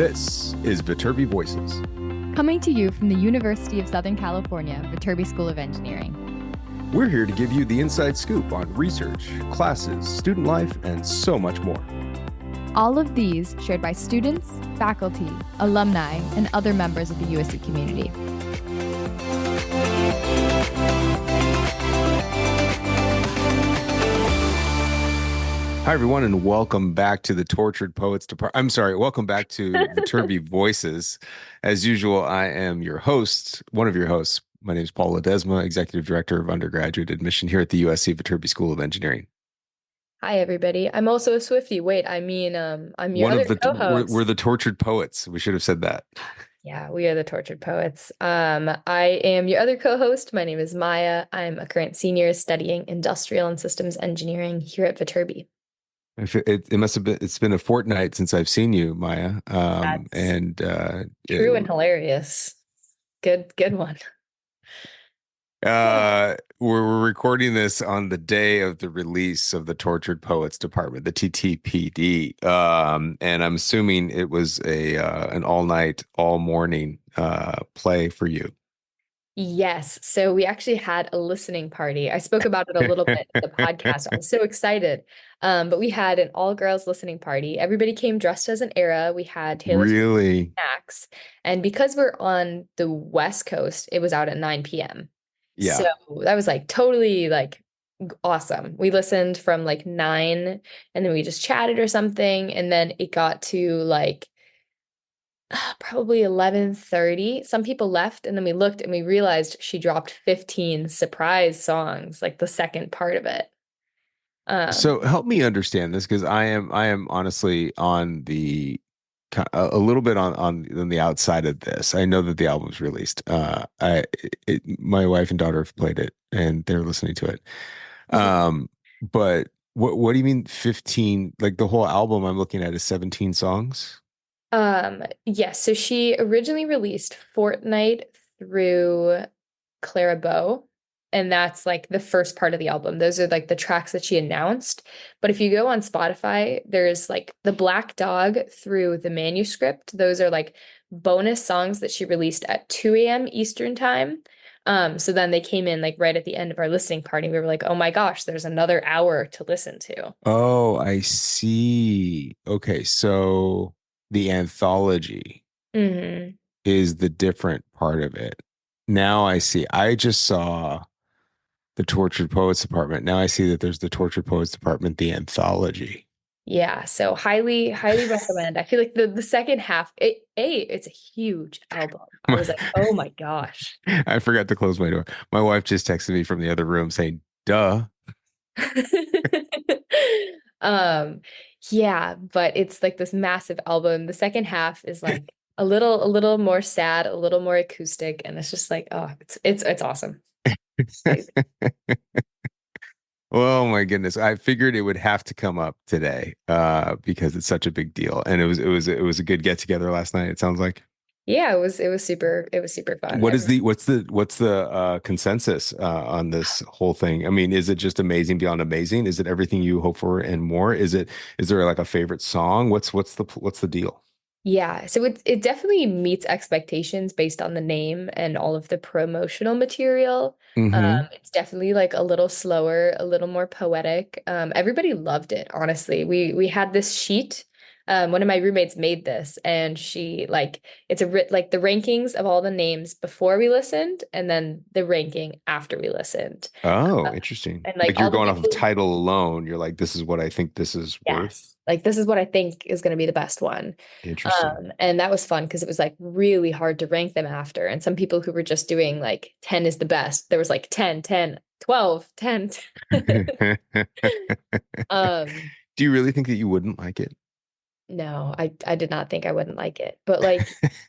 This is Viterbi Voices. Coming to you from the University of Southern California, Viterbi School of Engineering. We're here to give you the inside scoop on research, classes, student life, and so much more. All of these shared by students, faculty, alumni, and other members of the USC community. Hi, everyone, and welcome back to the Tortured Poets Department. Welcome back to Viterbi Voices. As usual, I am your host, one of your hosts. My name is Paul Ledesma, Executive Director of Undergraduate Admission here at the USC Viterbi School of Engineering. Hi, everybody. I'm also a Swiftie. Wait, I'm your other co-host. We're the Tortured Poets. We should have said that. Yeah, we are the Tortured Poets. I am your other co-host. My name is Maya. I'm a current senior studying Industrial and Systems Engineering here at Viterbi. It's been a fortnight since I've seen you, Maya. True and hilarious. Good one. We're recording this on the day of the release of the Tortured Poets Department, the TTPD. And I'm assuming it was an all-night, all-morning play for you. Yes. So we actually had a listening party. I spoke about it a little bit in the podcast. I was so excited. But we had an all-girls listening party. Everybody came dressed as an era. We had Taylor Swift snacks. And because we're on the West Coast, it was out at 9 p.m. Yeah. So that was totally awesome. We listened from 9 and then we just chatted or something. And then it got to probably 11:30. Some people left and then we looked and we realized she dropped 15 surprise songs, the second part of it. So help me understand this, because I am honestly on the a little bit on the outside of this. I know that the album's released. My wife and daughter have played it and they're listening to it. But what do you mean 15? The whole album I'm looking at is 17 songs? Yes. So she originally released Fortnite through Clara Bow, and that's the first part of the album. Those are the tracks that she announced. But if you go on Spotify, there's the Black Dog through the Manuscript. Those are bonus songs that she released at 2 a.m. Eastern time. So then they came in right at the end of our listening party. We were like, oh my gosh, there's another hour to listen to. Oh, I see. Okay, so the anthology is the different part of it. Now I see. I just saw the Tortured Poets Department. Now I see that there's the Tortured Poets Department, the anthology. Yeah, so highly recommend. I feel the second half, it's a huge album. I was like, oh my gosh. I forgot to close my door. My wife just texted me from the other room saying, duh. Yeah, but it's this massive album. The second half is a little more sad, a little more acoustic, and it's just it's awesome. Oh my goodness. I figured it would have to come up today because it's such a big deal. And it was a good get together last night, it sounds like. Yeah, it was super fun. What's the consensus on this whole thing? I mean, is it just amazing beyond amazing? Is it everything you hope for and more? Is there a favorite song? What's the deal? Yeah, so it definitely meets expectations based on the name and all of the promotional material. It's definitely a little slower, a little more poetic. Everybody loved it, honestly. We had this sheet. One of my roommates made this, and she it's the rankings of all the names before we listened, and then the ranking after we listened. Oh, interesting. And you're going off of title alone. You're like, this is what I think this is worth. This is what I think is going to be the best one. Interesting. And that was fun because it was really hard to rank them after. And some people who were just doing 10 is the best. There was 10, 10, 12, 10. Do you really think that you wouldn't like it? No, I did not think I wouldn't like it. But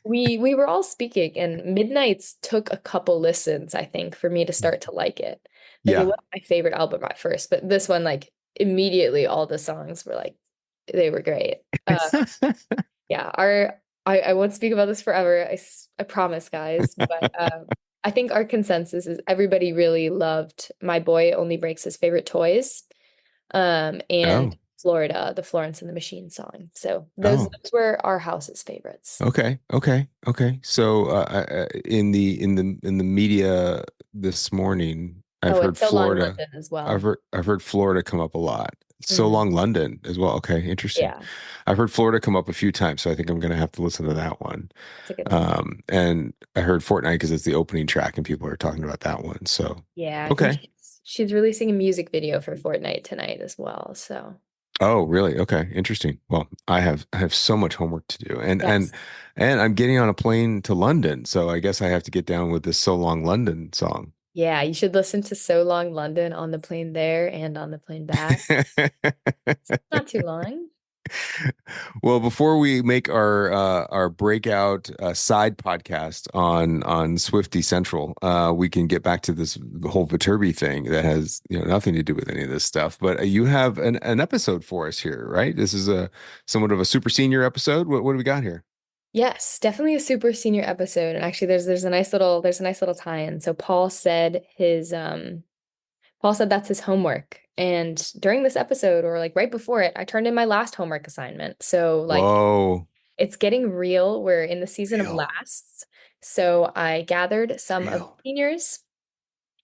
we were all speaking, and Midnights took a couple listens, I think, for me to start to like it. It wasn't my favorite album at first, but this one, immediately all the songs were they were great. Yeah, I won't speak about this forever. I promise, guys. But I think our consensus is everybody really loved My Boy Only Breaks His Favorite Toys. And Florida, the Florence and the Machine song. So Oh, those were our house's favorites. okay. So, in the media this morning, I've Oh, heard it's So Long Florida. London as well. I've heard Florida come up a lot. So Mm, Long London as well. Okay, interesting. yeah, I've heard Florida come up a few times, so I think I'm gonna have to listen to that one. that's a good one. And I heard Fortnite because it's the opening track, and people are talking about that one. So, Yeah, I think okay. she's releasing a music video for Fortnite tonight as well. So Oh, really? Okay, interesting. Well, I have so much homework to do, yes. and I'm getting on a plane to London, so I guess I have to get down with this "So Long London" song. Yeah, you should listen to So Long London on the plane there and on the plane back. It's not too long. Well, before we make our breakout side podcast on Swifty Central, we can get back to this whole Viterbi thing that has nothing to do with any of this stuff. But you have an episode for us here, right? This is a somewhat of a super senior episode. What do we got here? Yes, definitely a super senior episode. And actually there's a nice little tie-in. So Paul said that's his homework. And during this episode, or like right before it, I turned in my last homework assignment. So like Whoa, it's getting real. We're in the season of real, lasts. So I gathered some of the real. seniors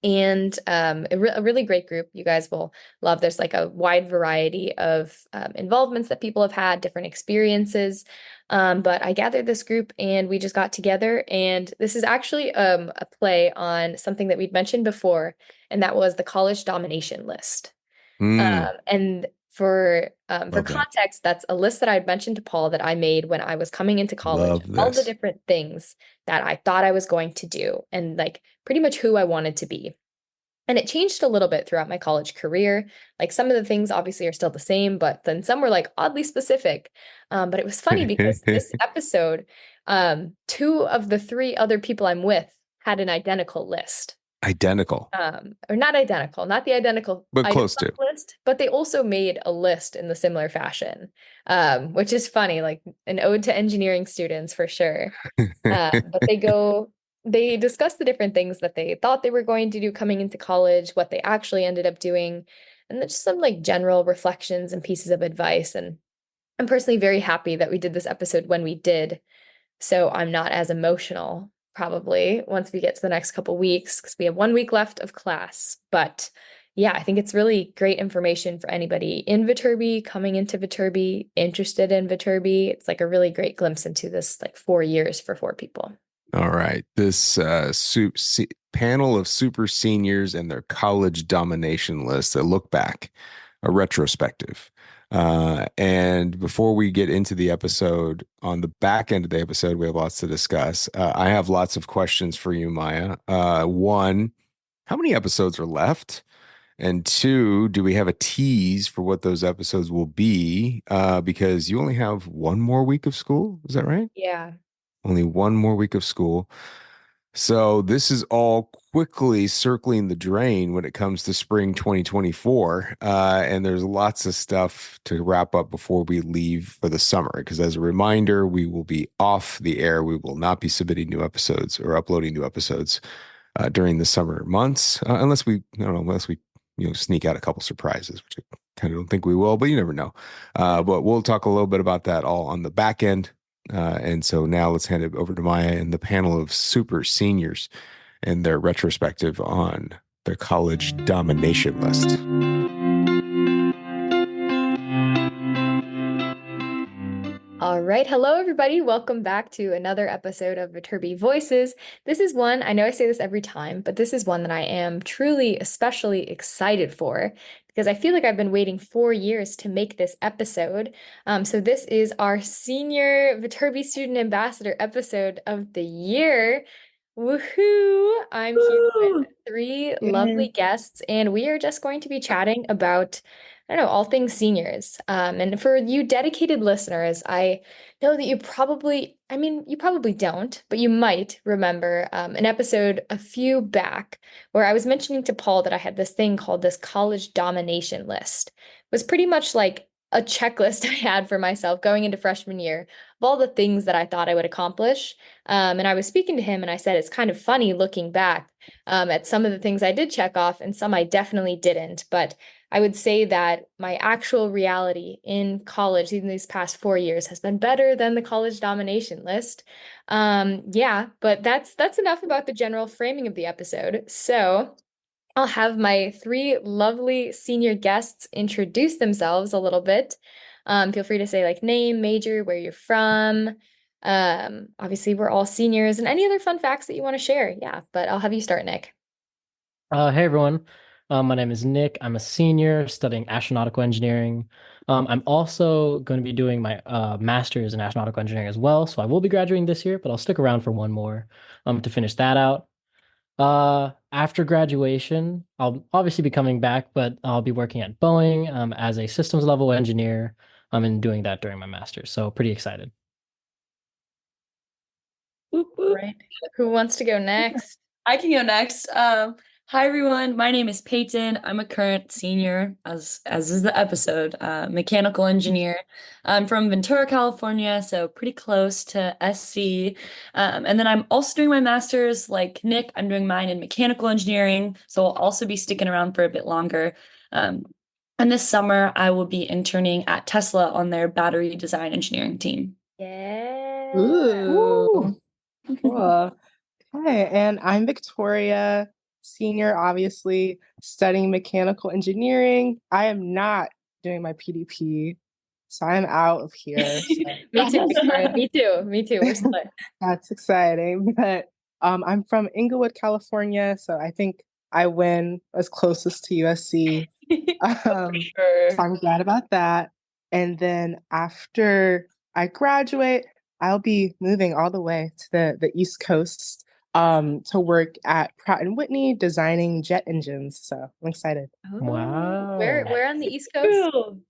and a really great group. You guys will love. There's like a wide variety of involvements that people have had, different experiences. But I gathered this group and we just got together. And this is actually a play on something that we'd mentioned before, and that was the college domination list. Hmm, And for love that. context, that's a list that I had mentioned to Paul that I made when I was coming into college, Love all the this. different things that I thought I was going to do and like pretty much who I wanted to be. And it changed a little bit throughout my college career. Like some of the things obviously are still the same, but then some were like oddly specific. But it was funny because this episode, two of the three other people I'm with had an identical list. Identical, Or not identical, not the identical but items close on to. the list, but they also made a list in the similar fashion, which is funny, like an ode to engineering students for sure. But they discuss the different things that they thought they were going to do coming into college, what they actually ended up doing, and then just some like general reflections and pieces of advice. And I'm personally very happy that we did this episode when we did, so I'm not as emotional probably once we get to the next couple weeks because we have 1 week left of class. But yeah, I think it's really great information for anybody in Viterbi, coming into Viterbi, interested in Viterbi. It's like a really great glimpse into this like 4 years for four people. All right. This panel of super seniors and their college domination list, a look back, a retrospective. And before we get into the episode, on the back end of the episode, we have lots to discuss. I have lots of questions for you, Maya. One, how many episodes are left? And two, do we have a tease for what those episodes will be? Because you only have one more week of school. Is that right? Yeah. Only one more week of school. So this is all quickly circling the drain when it comes to spring 2024. And there's lots of stuff to wrap up before we leave for the summer. Because as a reminder, we will be off the air. We will not be submitting new episodes or uploading new episodes during the summer months, unless we, I don't know, unless we, sneak out a couple surprises, which I kind of don't think we will, but you never know. But we'll talk a little bit about that all on the back end. And so now let's hand it over to Maya and the panel of super seniors and their retrospective on their college domination list. All right. Hello, everybody. Welcome back to another episode of Viterbi Voices. This is one, I know I say this every time, but this is one that I am truly especially excited for because I feel like I've been waiting 4 years to make this episode. So this is our senior Viterbi Student Ambassador episode of the year. Woohoo! I'm here with Woo! three Yeah. lovely guests, and we are just going to be chatting about, I don't know, all things seniors. And for you dedicated listeners, I know that you probably don't, but you might remember an episode a few back where I was mentioning to Paul that I had this thing called this college domination list. It was pretty much like a checklist I had for myself going into freshman year of all the things that I thought I would accomplish. And I was speaking to him and I said, it's kind of funny looking back at some of the things I did check off and some I definitely didn't. But I would say that my actual reality in college in these past 4 years has been better than the college domination list. Yeah, but that's enough about the general framing of the episode. So I'll have my three lovely senior guests introduce themselves a little bit. Feel free to say like name, major, where you're from. Obviously, we're all seniors, and any other fun facts that you want to share. Yeah, but I'll have you start, Nick. Hey everyone, my name is Nick. I'm a senior studying astronautical engineering. I'm also going to be doing my master's in astronautical engineering as well. So I will be graduating this year, but I'll stick around for one more to finish that out. After graduation, I'll obviously be coming back, but I'll be working at Boeing as a systems level engineer and doing that during my master's. So pretty excited. Whoop, whoop. Right. Who wants to go next? I can go next. Hi everyone. My name is Peyton. I'm a current senior, as is the episode, mechanical engineer. I'm from Ventura, California, so pretty close to SC. And then I'm also doing my master's, like Nick. I'm doing mine in mechanical engineering, so I'll also be sticking around for a bit longer. And this summer, I will be interning at Tesla on their battery design engineering team. Yeah. Ooh, cool. Hi, and I'm Victoria, senior, obviously, studying mechanical engineering. I am not doing my PDP, so I'm out of here. So Me too, Victoria. Me too. Me too. We're split. that's exciting. But I'm from Inglewood, California, so I think I win as closest to USC. Sure. So I'm glad about that. And then after I graduate, I'll be moving all the way to the East Coast to work at Pratt& Whitney designing jet engines. So I'm excited. Wow. Where on the East Coast? Cool.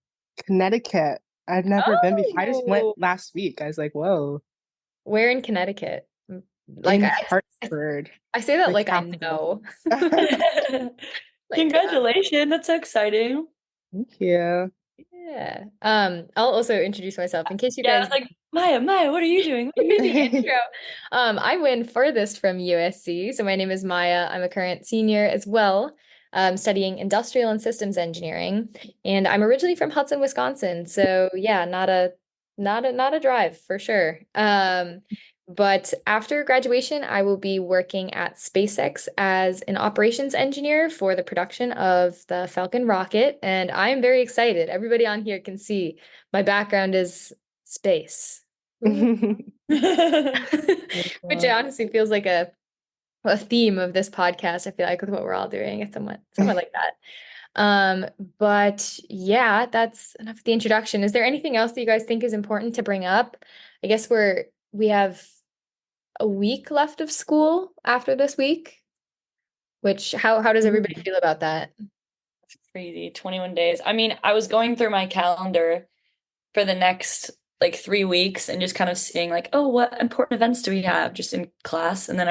Connecticut. I've never been before. I just went Oh. last week. I was like, whoa. Where in Connecticut? Like In I Hartford. say that the like I capital. know. Like, Congratulations. That's so exciting. Thank you. yeah. I'll also introduce myself in case you Yeah, I guys was like, Maya, what are you doing? the intro. I win furthest from USC. So my name is Maya. I'm a current senior as well, studying industrial and systems engineering. And I'm originally from Hudson, Wisconsin. So yeah, not a drive for sure. But after graduation, I will be working at SpaceX as an operations engineer for the production of the Falcon rocket. And I am very excited. Everybody on here can see my background is space. Which honestly feels like a theme of this podcast. I feel like with what we're all doing, it's somewhat like that. But yeah, that's enough of the introduction. Is there anything else that you guys think is important to bring up? I guess we have a week left of school after this week. Which how does everybody feel about that? Crazy. 21 days. I mean, I was going through my calendar for the next like 3 weeks and just kind of seeing like, oh, what important events do we have just in class? And then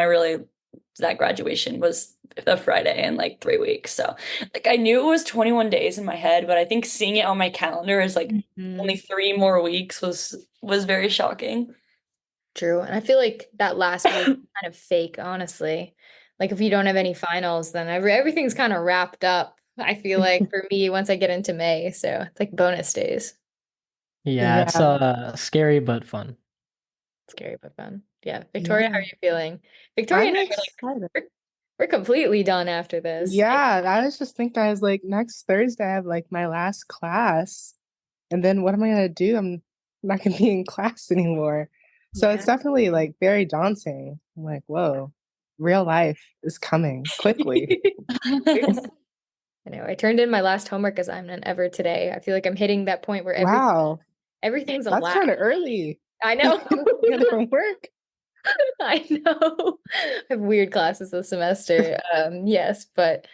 that graduation was the Friday in like 3 weeks. So like I knew it was 21 days in my head, but I think seeing it on my calendar is like only 3 more weeks was very shocking. True. And I feel like that last week is kind of fake, honestly. Like if you don't have any finals, then everything's kind of wrapped up. I feel like for me, once I get into May, so it's like bonus days. Yeah, it's scary but fun. Scary but fun. Yeah. Victoria, how are you feeling? I'm Victoria and I excited. we're completely done after this. Yeah, I was just thinking, I was like, next Thursday I have like my last class. And then what am I gonna do? I'm not gonna be in class anymore. So it's definitely like very daunting. I'm like, whoa, real life is coming quickly. I know. I turned in my last homework assignment ever today. I feel like I'm hitting that point where Wow, everything's a that's lab. kind of early. I know. From work. I know. I have weird classes this semester. Yes, but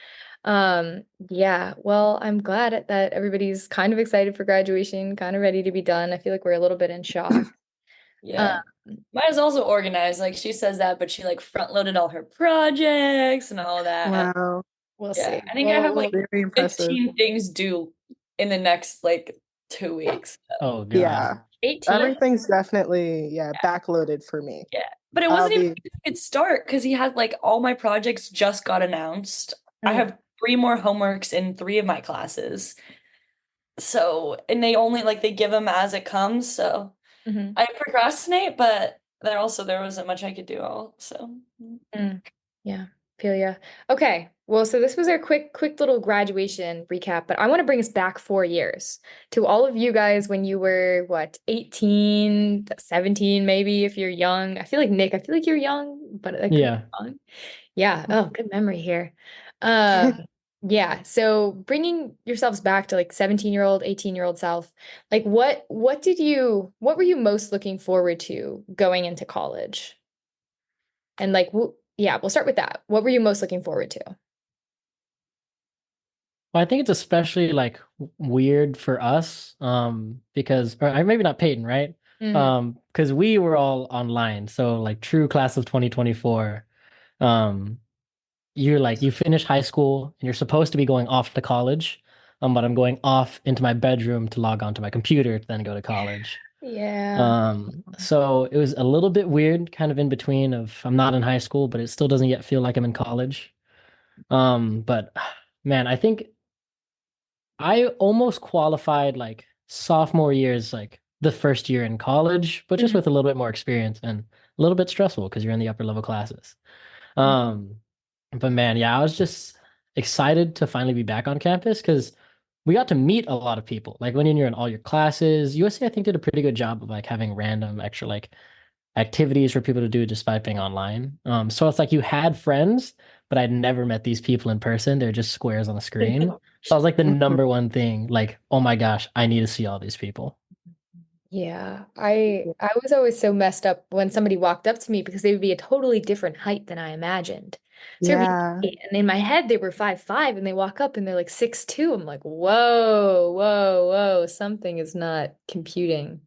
yeah, well, I'm glad that everybody's kind of excited for graduation, kind of ready to be done. I feel like we're a little bit in shock. Yeah. Maya's also organized. Like she says that, but she like front loaded all her projects and all that. Wow. We'll Yeah. see. I think I have like very impressive. 15 things due in the next like 2 weeks. Oh god. Yeah. 18. Everything's definitely backloaded for me. Yeah. But it wasn't even a good start because he had like all my projects just got announced. I have 3 more homeworks in 3 of my classes. So, and they only like they give them as it comes. So Mhm. I procrastinate, but there wasn't much I could do all. So Yeah, feel ya. Okay, well, so this was our quick little graduation recap, but I want to bring us back 4 years to all of you guys when you were, what, 18, 17, maybe if you're young. I feel like Nick, I feel like you're young, but I could be Yeah. wrong. Yeah, oh, good memory here. Um, yeah, so bringing yourselves back to like 17-year-old, 18-year-old self, like what were you most looking forward to going into college? And like, yeah, we'll start with that. What were you most looking forward to? Well, I think it's especially like weird for us, because or maybe not Peyton, right? Mhm. Because we were all online, so like true class of 2024. Um, you're like you finish high school and you're supposed to be going off to college, but I'm going off into my bedroom to log on to my computer to then go to college. Yeah. So it was a little bit weird, kind of in between of I'm not in high school, but it still doesn't yet feel like I'm in college. But man, I think I almost qualified like sophomore year is like the first year in college, but just Mhm. with a little bit more experience and a little bit stressful because you're in the upper level classes. Um, but man, yeah, I was just excited to finally be back on campus because we got to meet a lot of people. Like when you're in all your classes, USC I think did a pretty good job of like having random extra like activities for people to do despite being online. So it's like you had friends, but I'd never met these people in person. They're just squares on the screen. So I was like the number one thing, like, oh my gosh, I need to see all these people. Yeah, I was always so messed up when somebody walked up to me because they would be a totally different height than I imagined. So it'd Yeah. be, and in my head they were 5'5" and they walk up and they're like 6'2". I'm like, whoa, whoa, whoa, something is not computing.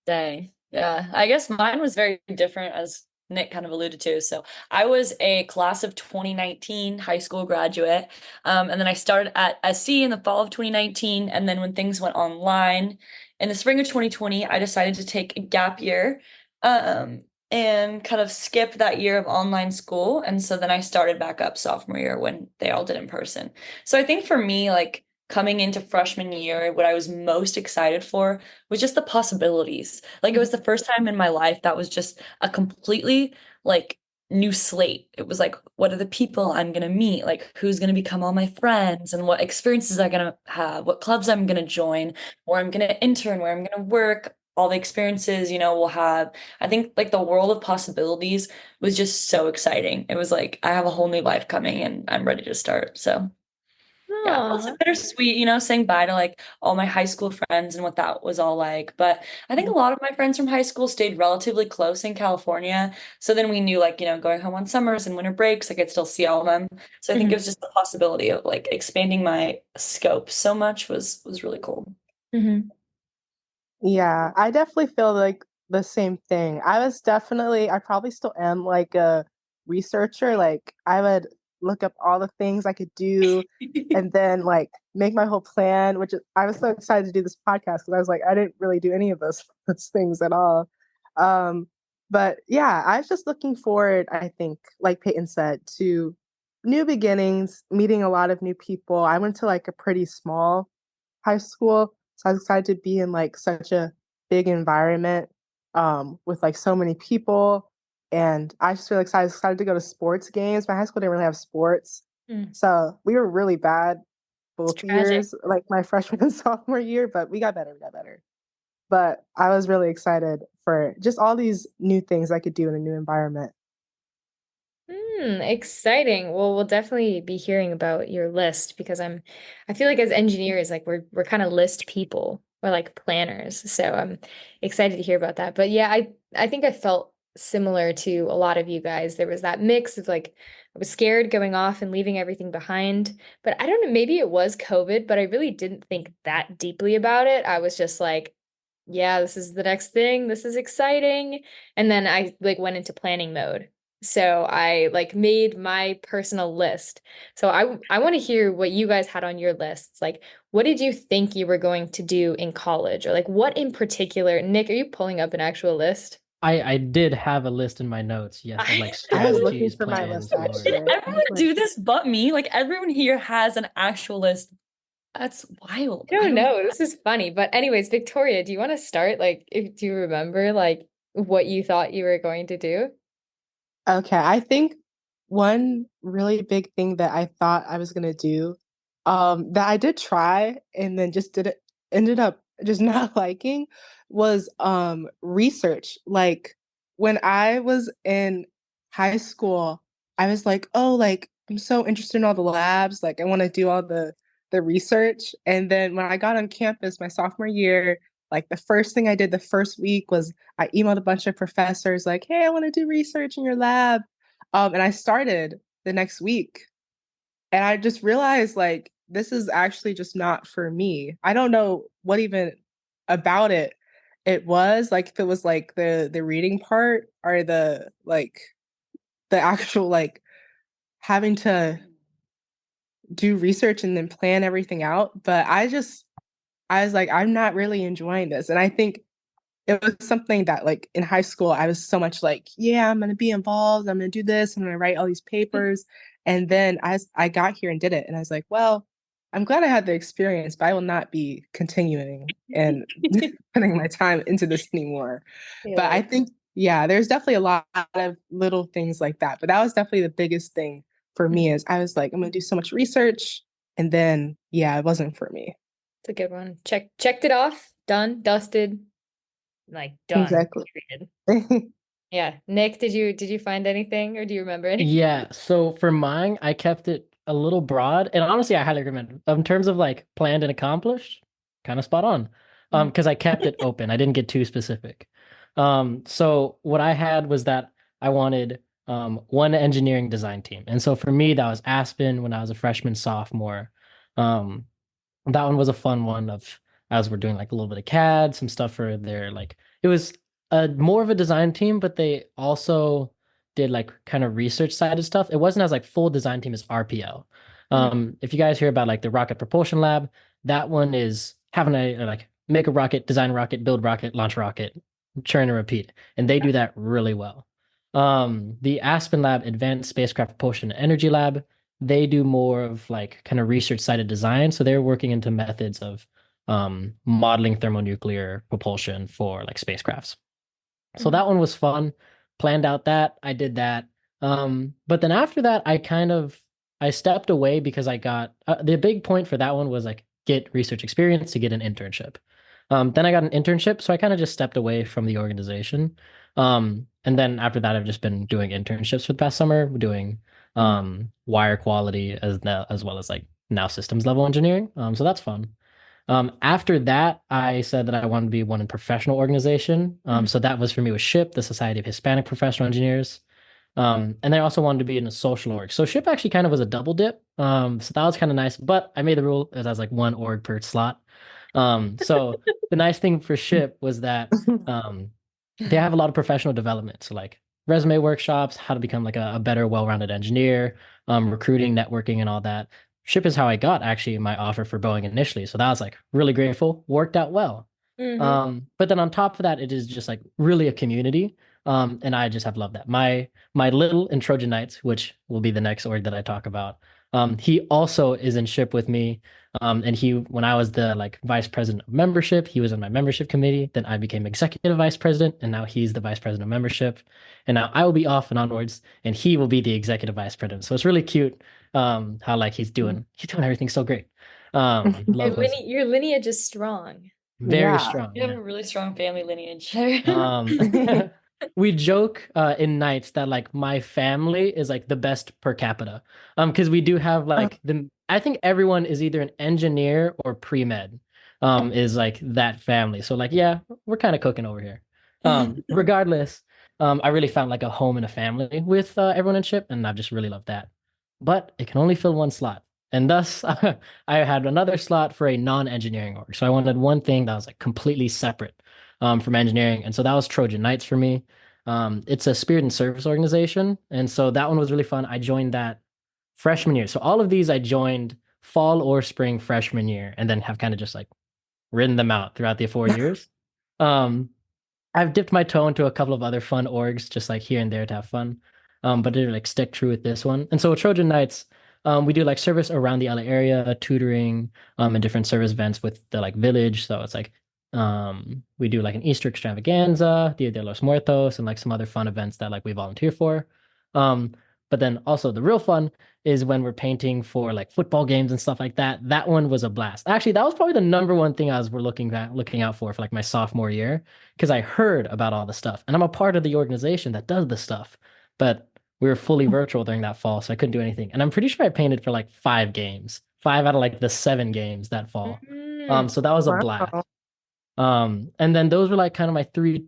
dang. Yeah. I guess mine was very different as Nick kind of alluded to. So I was a class of 2019 high school graduate. And then I started at SC in the fall of 2019. And then when things went online in the spring of 2020, I decided to take a gap year. And kind of skip that year of online school. And so then I started back up sophomore year when they all did in person. So I think for me, like coming into freshman year, what I was most excited for was just the possibilities. Like it was the first time in my life that was just a completely like new slate. It was like, what are the people I'm gonna meet? Like who's gonna become all my friends and what experiences I'm gonna have, what clubs I'm gonna join, where I'm gonna intern, where I'm gonna work, all the experiences, we'll have. I think like the world of possibilities was just so exciting. It was like I have a whole new life coming and I'm ready to start. So yeah, also Aw. bittersweet, saying bye to like all my high school friends and what that was all like. But I think a lot of my friends from high school stayed relatively close in California. So then we knew like, going home on summers and winter breaks, I could still see all of them. So I think it was just the possibility of like expanding my scope so much was really cool. Mhm. Yeah, I definitely feel like the same thing. I probably still am like a researcher. Like I would look up all the things I could do and then like make my whole plan, I was so excited to do this podcast because I was like, I didn't really do any of those things at all. Um, but yeah, I was just looking forward, I think, like Peyton said, to new beginnings, meeting a lot of new people. I went to like a pretty small high school. So I was excited to be in like such a big environment with like so many people. And I just feel excited to go to sports games. My high school didn't really have sports. Mm. So we were really bad It's both tragic. years, like my freshman and sophomore year, but we got better. We got better. But I was really excited for just all these new things I could do in a new environment. Exciting. Well, we'll definitely be hearing about your list because I feel like as engineers, like we're kind of list people. We're like planners. So I'm excited to hear about that. But yeah, I think I felt similar to a lot of you guys. There was that mix of like I was scared going off and leaving everything behind. But I don't know, maybe it was COVID, but I really didn't think that deeply about it. I was just like, yeah, this is the next thing. This is exciting. And then I like went into planning mode. So I like made my personal list. So I want to hear what you guys had on your lists. Like, what did you think you were going to do in college? Or like what in particular? Nick, are you pulling up an actual list? I did have a list in my notes, yes, of like I was looking strategies, for my list plans, actually. Did lore. I was everyone like, do this but me? Like everyone here has an actual list. That's wild. I don't know. This is funny. But anyways, Victoria, do you want to start? Like, do you remember like what you thought you were going to do? okay, I think one really big thing that I thought I was gonna do, that I did try and then just didn't ended up just not liking was research. Like when I was in high school, I was like, oh, like I'm so interested in all the labs, like I want to do all the research. And then when I got on campus my sophomore year, like the first thing I did the first week was I emailed a bunch of professors like, "Hey, I want to do research in your lab." And I started the next week, and I just realized like this is actually just not for me. I don't know what even about it was like if it was like the reading part or the like the actual like having to do research and then plan everything out. But I was like, I'm not really enjoying this. And I think it was something that like in high school I was so much like, yeah, I'm gonna be involved, I'm gonna do this, I'm gonna write all these papers. And then I got here and did it and I was like, well, I'm glad I had the experience, but I will not be continuing and putting my time into this anymore. But I think yeah, there's definitely a lot of little things like that, but that was definitely the biggest thing for me is I was like, I'm gonna do so much research, and then yeah, it wasn't for me. It's a good one. Checked it off. Done, dusted, like done, Exactly. treated. Yeah. Nick, did you find anything or do you remember anything? Yeah, so for mine, I kept it a little broad, and honestly, I highly recommend it. In terms of like planned and accomplished, kind of spot on. Because I kept it open. I didn't get too specific. So what I had was that I wanted one engineering design team. And so for me, that was Aspen when I was a freshman, sophomore. Um, that one was a fun one of as we're doing like a little bit of CAD, some stuff for their like it was a more of a design team, but they also did like kind of research sided stuff. It wasn't as like full design team as RPL. If you guys hear about like the rocket propulsion lab, that one is having a like make a rocket, design a rocket, build rocket, launch rocket, churn and repeat, and they do that really well. The Aspen Lab, Advanced Spacecraft Propulsion and Energy Lab, they do more of like kind of research sided design. So they're working into methods of modeling thermonuclear propulsion for like spacecrafts. So that one was fun. Planned out that. I did that. But then after that, I stepped away because I got the big point for that one was like get research experience to get an internship. Then I got an internship, so I kind of just stepped away from the organization. And then after that, I've just been doing internships for the past summer, doing wire quality as well as like now systems level engineering. So that's fun. After that, I said that I wanted to be one in professional organization. So that was for me was SHIP, the Society of Hispanic Professional Engineers. And I also wanted to be in a social org. So SHIP actually kind of was a double dip. So that was kind of nice. But I made the rule as I was like one org per slot. So the nice thing for SHIP was that they have a lot of professional development. So like resume workshops, how to become like a better, well-rounded engineer, recruiting, networking, and all that. SHIP is how I got actually my offer for Boeing initially. So that was like really grateful, worked out well. But then on top of that, it is just like really a community. And I just have loved that. My little in Trojan Knights, which will be the next org that I talk about, he also is in SHIP with me. And he, when I was the like vice president of membership, he was in my membership committee. Then I became executive vice president, and now he's the vice president of membership. And now I will be off and onwards, and he will be the executive vice president. So it's really cute, how like he's doing everything so great. Your Love was your lineage is strong. very Yeah. strong. You have Yeah. a really strong family lineage. Um, we joke in nights that like my family is like the best per capita. Because we do have like the I think everyone is either an engineer or pre-med. Is like that family. So like yeah, we're kind of cooking over here. Regardless, I really found like a home and a family with everyone in SHIP, and I've just really loved that. But it can only fill one slot. And thus, I had another slot for a non-engineering org. So I wanted one thing that was like completely separate from engineering. And so that was Trojan Knights for me. It's a spirit and service organization. And so that one was really fun. I joined that freshman year. So all of these I joined fall or spring freshman year and then have kind of just like ridden them out throughout the 4 years. Um, I've dipped my toe into a couple of other fun orgs, just like here and there to have fun. But to like stick true with this one. And so with Trojan Knights, we do like service around the LA area, tutoring, and different service events with the like village. So it's like we do like an Easter extravaganza, Dia de los Muertos, and like some other fun events that like we volunteer for. Um, but then also the real fun is when we're painting for like football games and stuff like that. That one was a blast. Actually, that was probably the number one thing I was looking out for like my sophomore year because I heard about all the stuff and I'm a part of the organization that does the stuff. But we were fully virtual during that fall, so I couldn't do anything. And I'm pretty sure I painted for like 5 games, 5 out of like the 7 games that fall. So that was a blast. Wow. And then those were like kind of my three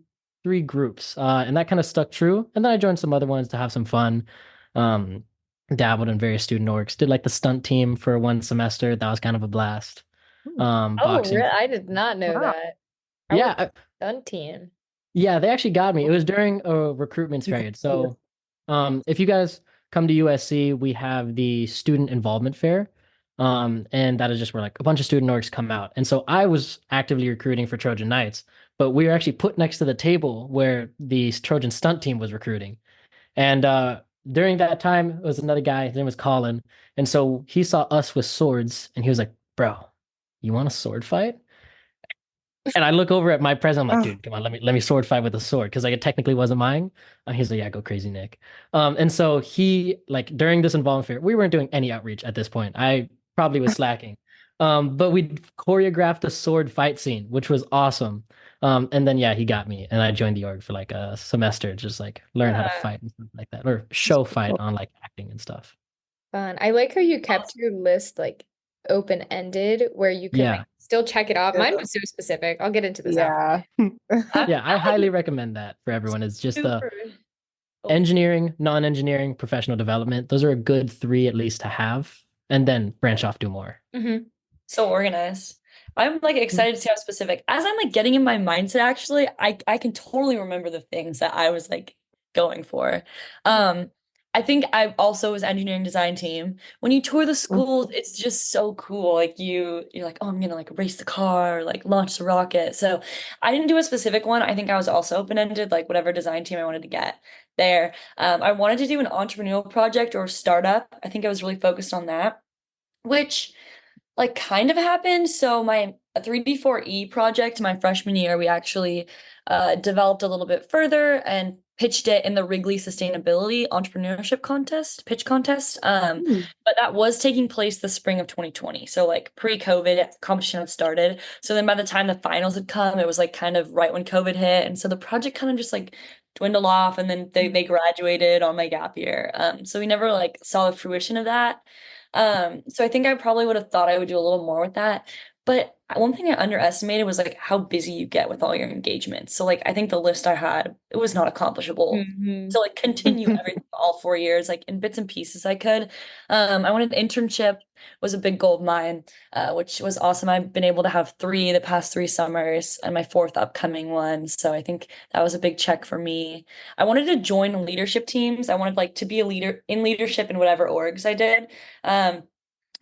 groups. And that kind of stuck true. And then I joined some other ones to have some fun. Um, dabbled in various student orgs. Did like the stunt team for one semester. That was kind of a blast. Oh, Boxing. really? I did not know Wow. that. I Yeah, was stunt team. yeah, they actually got me. It was during a recruitment period. So, if you guys come to USC, we have the student involvement fair. And that is just where like a bunch of student orgs come out. And so I was actively recruiting for Trojan Knights, but we were actually put next to the table where the Trojan stunt team was recruiting. And during that time, it was another guy. His name was Colin. And so he saw us with swords, and he was like, "Bro, you want a sword fight?" And I look over at my present. I'm like, "Dude, come on, let me sword fight with a sword," because like it technically wasn't mine. He's like, "Yeah, go crazy, Nick." And so he like during this involvement fair, we weren't doing any outreach at this point. I probably was slacking. But we choreographed a sword fight scene, which was awesome. And then yeah, he got me, and I joined the org for like a semester, just like learn how to Yeah. fight and stuff like that, or show fight on like acting and stuff. Fun. I like how you kept your list like open-ended where you could Yeah, like still check it off. Mine was so specific. I'll get into this after. Yeah. yeah, I highly recommend that for everyone. It's just the Super. Oh, engineering, non-engineering, professional development. Those are a good 3 at least to have, and then branch off, do more. Mhm. so organized. I'm like excited to see how specific. As I'm like getting in my mindset, actually, I can totally remember the things that I was like going for. I think I also was engineering design team. When you tour the schools, it's just so cool. Like you're like, oh, I'm gonna like race the car, or, like launch the rocket. So I didn't do a specific one. I think I was also open-ended, like whatever design team I wanted to get there. I wanted to do an entrepreneurial project or startup. I think I was really focused on that, which like kind of happened. So my 3D4E project my freshman year, we actually developed a little bit further and pitched it in the Wrigley Sustainability Entrepreneurship Contest, pitch contest. But that was taking place the spring of 2020. So like pre-COVID, competition had started. So then by the time the finals had come, it was like kind of right when COVID hit. And so the project kind of just like dwindled off and then they graduated on my gap year. So we never like saw the fruition of that. So I think I probably would have thought I would do a little more with that. But one thing I underestimated was like how busy you get with all your engagements. So like I think the list I had, it was not accomplishable Mhm. to like continue everything all 4 years, like in bits and pieces I could. I wanted an internship was a big goal of mine, which was awesome. I've been able to have 3 the past 3 summers and my 4th upcoming one. So I think that was a big check for me. I wanted to join leadership teams. I wanted like to be a leader in leadership in whatever orgs I did.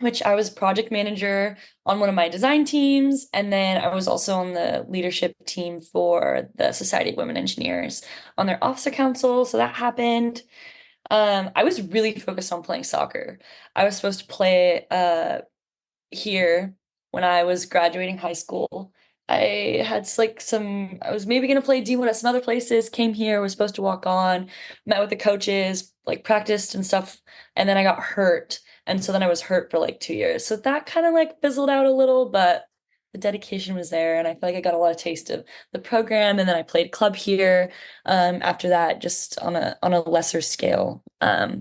Which I was project manager on one of my design teams, and then I was also on the leadership team for the Society of Women Engineers on their officer council. So that happened. I was really focused on playing soccer. I was supposed to play here when I was graduating high school. I had like I was maybe gonna play D1 at some other places, came here, was supposed to walk on, met with the coaches, like practiced and stuff, and then I got hurt. And so then I was hurt for like 2 years. So that kind of like fizzled out a little, but the dedication was there. And I feel like I got a lot of taste of the program. And then I played club here after that, just on a lesser scale,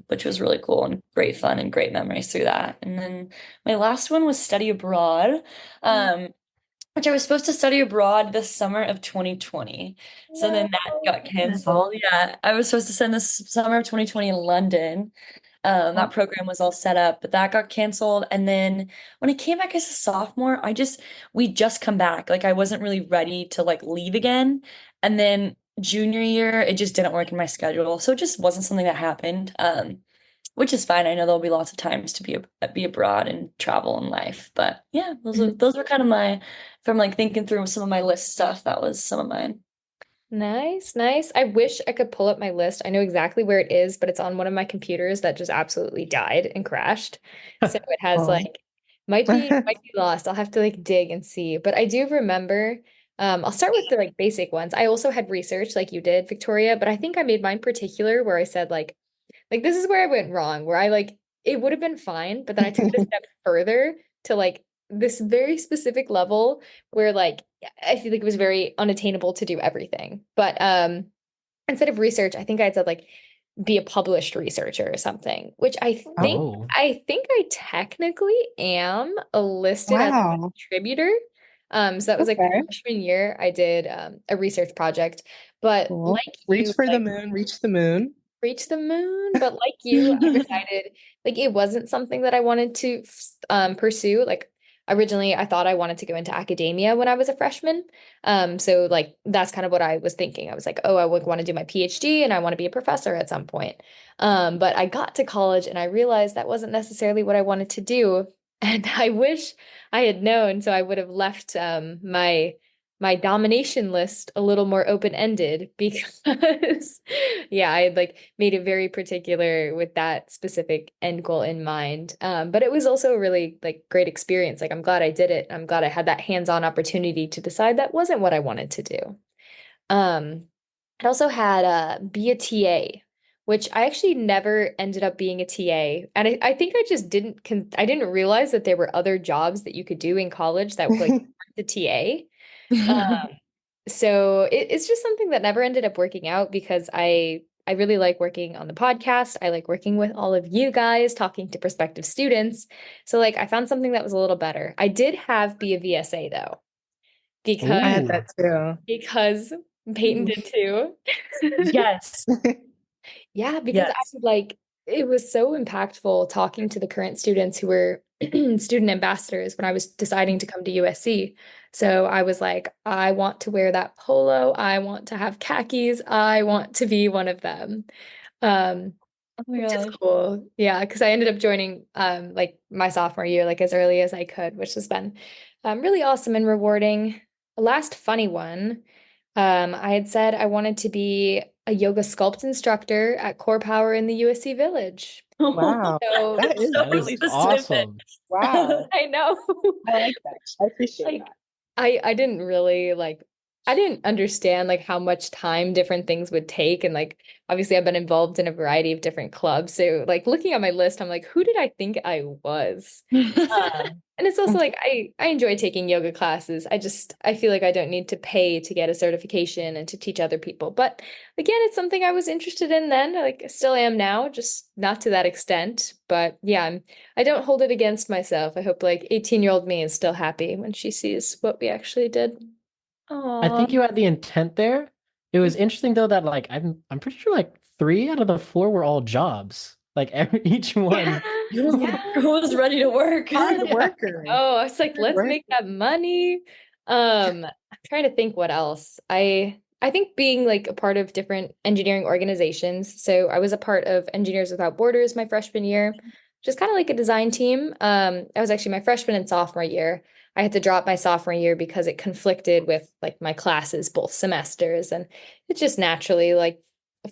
which was really cool and great fun and great memories through that. And then my last one was study abroad. Which I was supposed to study abroad this summer of 2020. So then that got canceled. Yeah, I was supposed to send this summer of 2020 in London. That program was all set up, but that got canceled. And then when I came back as a sophomore, we just come back. Like I wasn't really ready to like leave again. And then junior year, it just didn't work in my schedule. So it just wasn't something that happened. Which is fine. I know there'll be lots of times to be abroad and travel in life. But yeah, those were kind of from like thinking through some of my list stuff, that was some of mine. Nice, nice. I wish I could pull up my list. I know exactly where it is, but it's on one of my computers that just absolutely died and crashed. So it has Oh. like might be lost. I'll have to like dig and see. But I do remember, I'll start with the like basic ones. I also had research like you did, Victoria, but I think I made mine particular where I said like this is where I went wrong, where I like it would have been fine, but then I took it a step further to like this very specific level where like I feel like it was very unattainable to do everything. But instead of research, I think I had said like be a published researcher or something, which think Oh. I think I technically am listed as a Wow. contributor. So that was like my Okay. freshman year. I did a research project, but Cool. like Reach you, for the like moon, reach the moon. reach the moon. But like you, I decided like it wasn't something that I wanted to pursue. Like originally, I thought I wanted to go into academia when I was a freshman. So like that's kind of what I was thinking. I was like, oh, I would want to do my PhD and I want to be a professor at some point. But I got to college and I realized that wasn't necessarily what I wanted to do. And I wish I had known, so I would have left my domination list a little more open-ended because yeah, I had like made it very particular with that specific end goal in mind. But it was also a really like great experience. Like I'm glad I did it. I'm glad I had that hands-on opportunity to decide that wasn't what I wanted to do. Um, I also had be a TA, which I actually never ended up being a TA. And I think I just I didn't realize that there were other jobs that you could do in college that like the TA. So it's just something that never ended up working out because I really like working on the podcast. I like working with all of you guys, talking to prospective students. So like I found something that was a little better. I did have be a VSA though, because I had Ooh. that too. because Peyton did too. Yes. Yeah, because I Yes. would like it was so impactful talking to the current students who were student ambassadors when I was deciding to come to USC. So I was like, I want to wear that polo. I want to have khakis. I want to be one of them. Um, Oh my which is gosh. cool. Yeah, because I ended up joining like my sophomore year, like as early as I could, which has been really awesome and rewarding. A last funny one. I had said I wanted to be a yoga sculpt instructor at Core Power in the USC Village. Wow. So That is That So is really specific. awesome. wow. I know. I like that. I appreciate Like that. I didn't really like I didn't understand like how much time different things would take and like obviously I've been involved in a variety of different clubs. So like looking at my list, I'm like, who did I think I was? And it's also like I enjoy taking yoga classes. I feel like I don't need to pay to get a certification and to teach other people. But again, it's something I was interested in then, like I still am now, just not to that extent. But yeah, I don't hold it against myself. I hope like 18-year-old me is still happy when she sees what we actually did. I Aw. think you had the intent there. It was interesting though that like I'm pretty sure like 3 out of the 4 were all jobs. Like every each Yeah, one. yeah. Who was ready to work? Hard Yeah. worker. Oh, I was like, Hard let's worker. make that money. I'm trying to think what else. I think being like a part of different engineering organizations. So I was a part of Engineers Without Borders my freshman year, which is kind of like a design team. I was actually my freshman and sophomore year. I had to drop my sophomore year because it conflicted with like my classes both semesters, and it just naturally like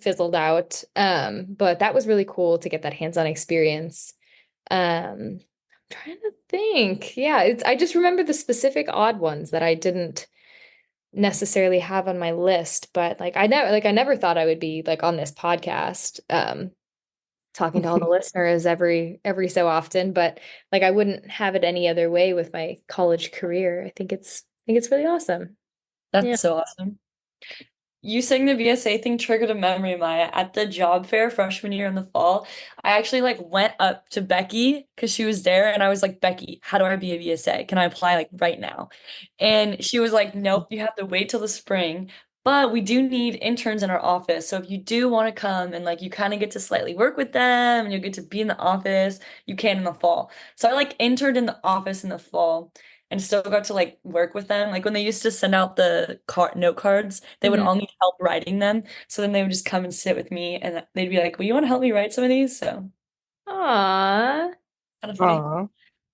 fizzled out. But that was really cool to get that hands-on experience. Um, Trying to think. Yeah, it's I just remember the specific odd ones that I didn't necessarily have on my list, but I never thought I would be like on this podcast talking to all the listeners every so often, but like I wouldn't have it any other way with my college career. I think it's really awesome. Yeah. That's so awesome. You saying the VSA thing triggered a memory of mine. At the job fair freshman year in the fall, I actually like went up to Becky because she was there and I was like, Becky, how do I be a VSA? Can I apply like right now? And she was like, nope, you have to wait till the spring. But we do need interns in our office. So if you do want to come and like you kind of get to slightly work with them and you get to be in the office, you can in the fall. So I like interned in the office in the fall and still got to like work with them. Like when they used to send out the note cards, they would Mhm. all need help writing them. So then they would just come and sit with me and they'd be like, "Well, you want to help me write some of these?" So Aw, kind of funny. Aw,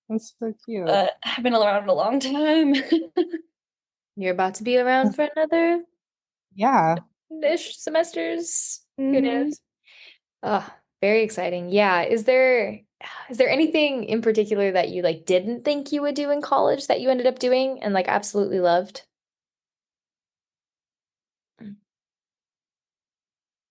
that's so cute. I've been around a long time. you're about to be around for another Yeah. ish semesters. Who Mhm. knows? Oh, very exciting. Yeah. Is there anything in particular that you like didn't think you would do in college that you ended up doing and like absolutely loved?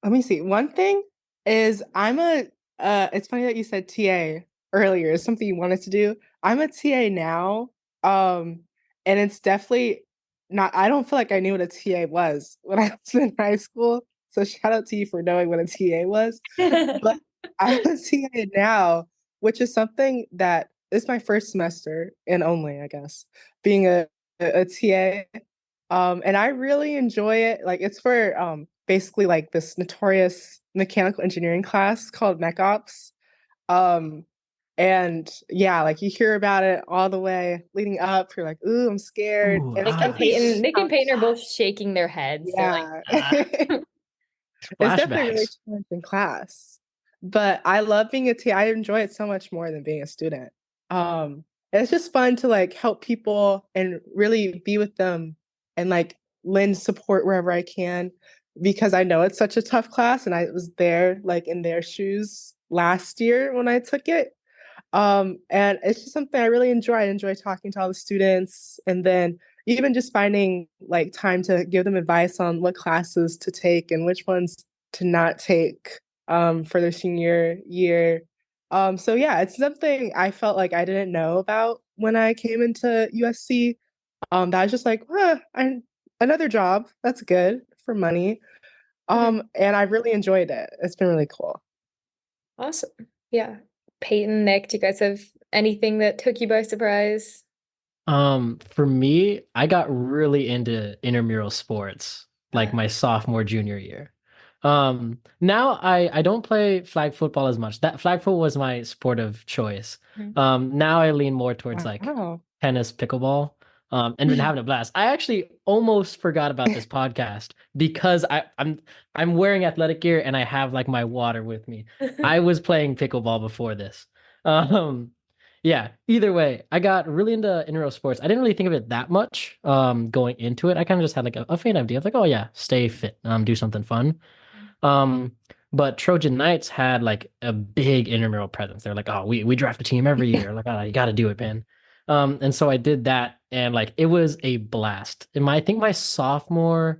Let me see. One thing is it's funny that you said TA earlier. It's something you wanted to do. I'm a TA now. And it's definitely not I don't feel like I knew what a TA was when I was in high school. So shout out to you for knowing what a TA was. But I'm a TA now, which is something that is my first semester and only, I guess, being a TA. And I really enjoy it. Like it's for basically like this notorious mechanical engineering class called Mech Ops. Um, and yeah, like you hear about it all the way leading up. You're like, ooh, I'm scared. Ooh, And it's definitely Peyton, Nick and really Peyton are both shaking their heads. They're like, yeah. It's definitely really flashbacks. challenging class, but I love being a TA. I enjoy it so much more than being a student. And it's just fun to like help people and really be with them and like lend support wherever I can because I know it's such a tough class and I was there like in their shoes last year when I took it. And it's just something I really enjoy. I enjoy talking to all the students and then even just finding like time to give them advice on what classes to take and which ones to not take for their senior year. So yeah, it's something I felt like I didn't know about when I came into USC. That I was just like, another job. That's good for money. And I really enjoyed it. It's been really cool. awesome. Yeah. Peyton, Nick, do you guys have anything that took you by surprise? For me, I got really into intramural sports like my sophomore, junior year. Now I don't play flag football as much. That flag football was my sport of choice. Mhm. Now I lean more towards like Wow. tennis, pickleball, and been having a blast. I actually almost forgot about this podcast because I'm wearing athletic gear and I have like my water with me. I was playing pickleball before this. Um, yeah, either way, I got really into intramural sports. I didn't really think of it that much going into it. I kind of just had like a faint idea of like, oh yeah, stay fit, do something fun. Um, but Trojan Knights had like a big intramural presence. They're like, oh, we draft a team every year. Like, oh, you got to do it, man. And so I did that, and like it was a blast. In my, I think my fully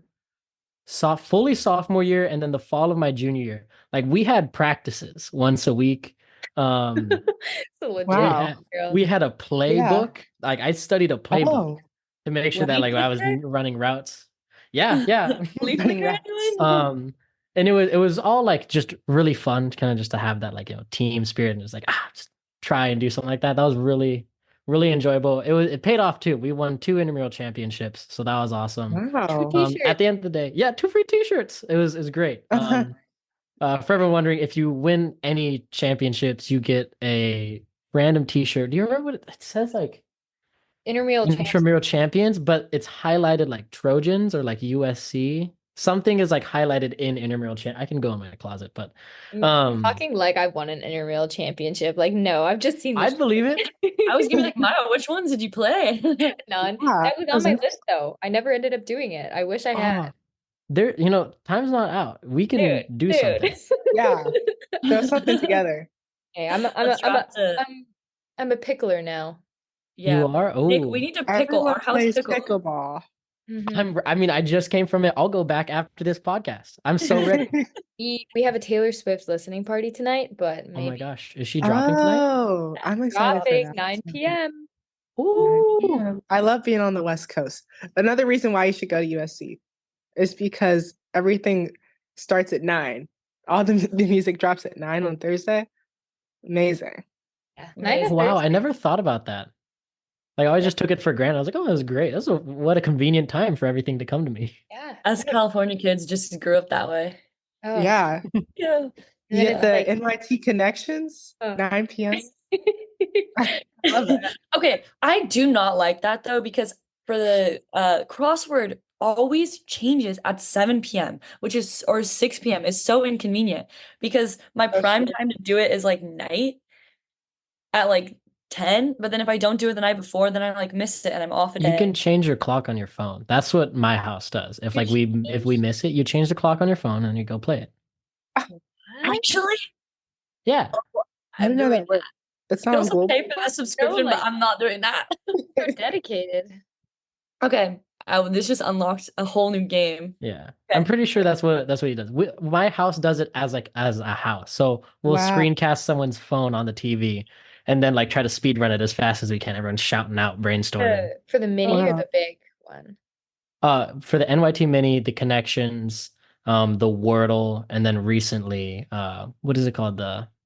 sophomore year, and then the fall of my junior year, like we had practices once a week. Um, It's a legit we Wow. had girl. we had a Yeah. playbook. Like I studied a playbook Oh, to make sure that League like I was Liquor? running routes. Yeah, yeah. League running Liquor rats. Um, and it was all like just really fun, kind of just to have that like team spirit and just like just try and do something like that. That was really really enjoyable. It paid off too. We won 2 intramural championships, so that was awesome. Two Wow. At t-shirts. the end of the day, yeah, 2 free t-shirts. It was great. For everyone wondering, if you win any championships, you get a random t-shirt. Do you remember what it says? Like Intramural champs. intramural champions, but it's highlighted like Trojans or like USC. Something is like highlighted in intramural champ. I can go in my closet, but Talking like I won an intramural championship. Like, no, I've just seen I'd believe it. I was gonna be like, Maya, which ones did you play? none. Yeah, That was that on was my interesting. list though. I never ended up doing it. I wish I had. Oh, there, time's not out. We Dude, can do something. Yeah, throw something together. Okay, I'm a, I'm a, Let's I'm a, drop to I'm a pickler now. You yeah. are? Nick, we Oh, need to pickle Everyone our house plays pickle. pickleball. Mhm. I mean, I just came from it. I'll go back after this podcast. I'm so ready. We have a Taylor Swift listening party tonight, but Oh my maybe gosh. Is she dropping tonight? Oh, I'm excited for dropping that. 9 p.m. 9 Ooh. p.m. I love being on the West Coast. Another reason why you should go to USC is because everything starts at 9. All the music drops at 9 on Thursday. Amazing. Yeah, 9 Amazing. on Wow, I Thursday. never thought about that. Like I always Yeah. just took it for granted. I was like, oh, that's great. What a convenient time for everything to come to me. Yeah. Us California kids just grew up that way. Oh, Yeah. Yeah. and You then get it's the like NYT connections, oh. 9 p.m. I love that. Okay, I do not like that though because for the crossword always changes at 7 p.m., which is or 6 p.m. is so inconvenient because my Oh, prime sure. time to do it is like night at like 10, but then if I don't do it the night before, then I like miss it and I'm off a You can day. change your clock on your phone. That's what my house does. If You like if we miss it, you change the clock on your phone and you go play it. Actually, Yeah. I didn't know that worked. It's I not on also global. pay for the subscription, like- but I'm not doing that. So dedicated. Okay, this just unlocked a whole new game. Yeah. Okay. I'm pretty sure that's what he does. My house does it as a house. So we'll Wow. screencast someone's phone on the TV and then like try to speed run it as fast as we can. Everyone's shouting out, brainstorming. For the mini or wow. the big one? For the NYT Mini, the connections, the Wordle, and then recently, what is it called?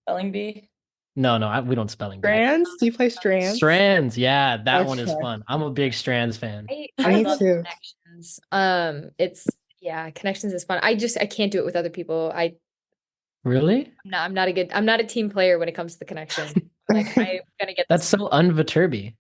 Spelling bee. No, we don't spelling bee. Strands? Do you play Strands? Strands, yeah, that one is Okay. fun. I'm a big Strands fan. I Me love too. Connections. Connections is fun. I can't do it with other people. Really? I'm not a team player when it comes to the connection. Like I'm gonna get That's this. so un-Viterbi.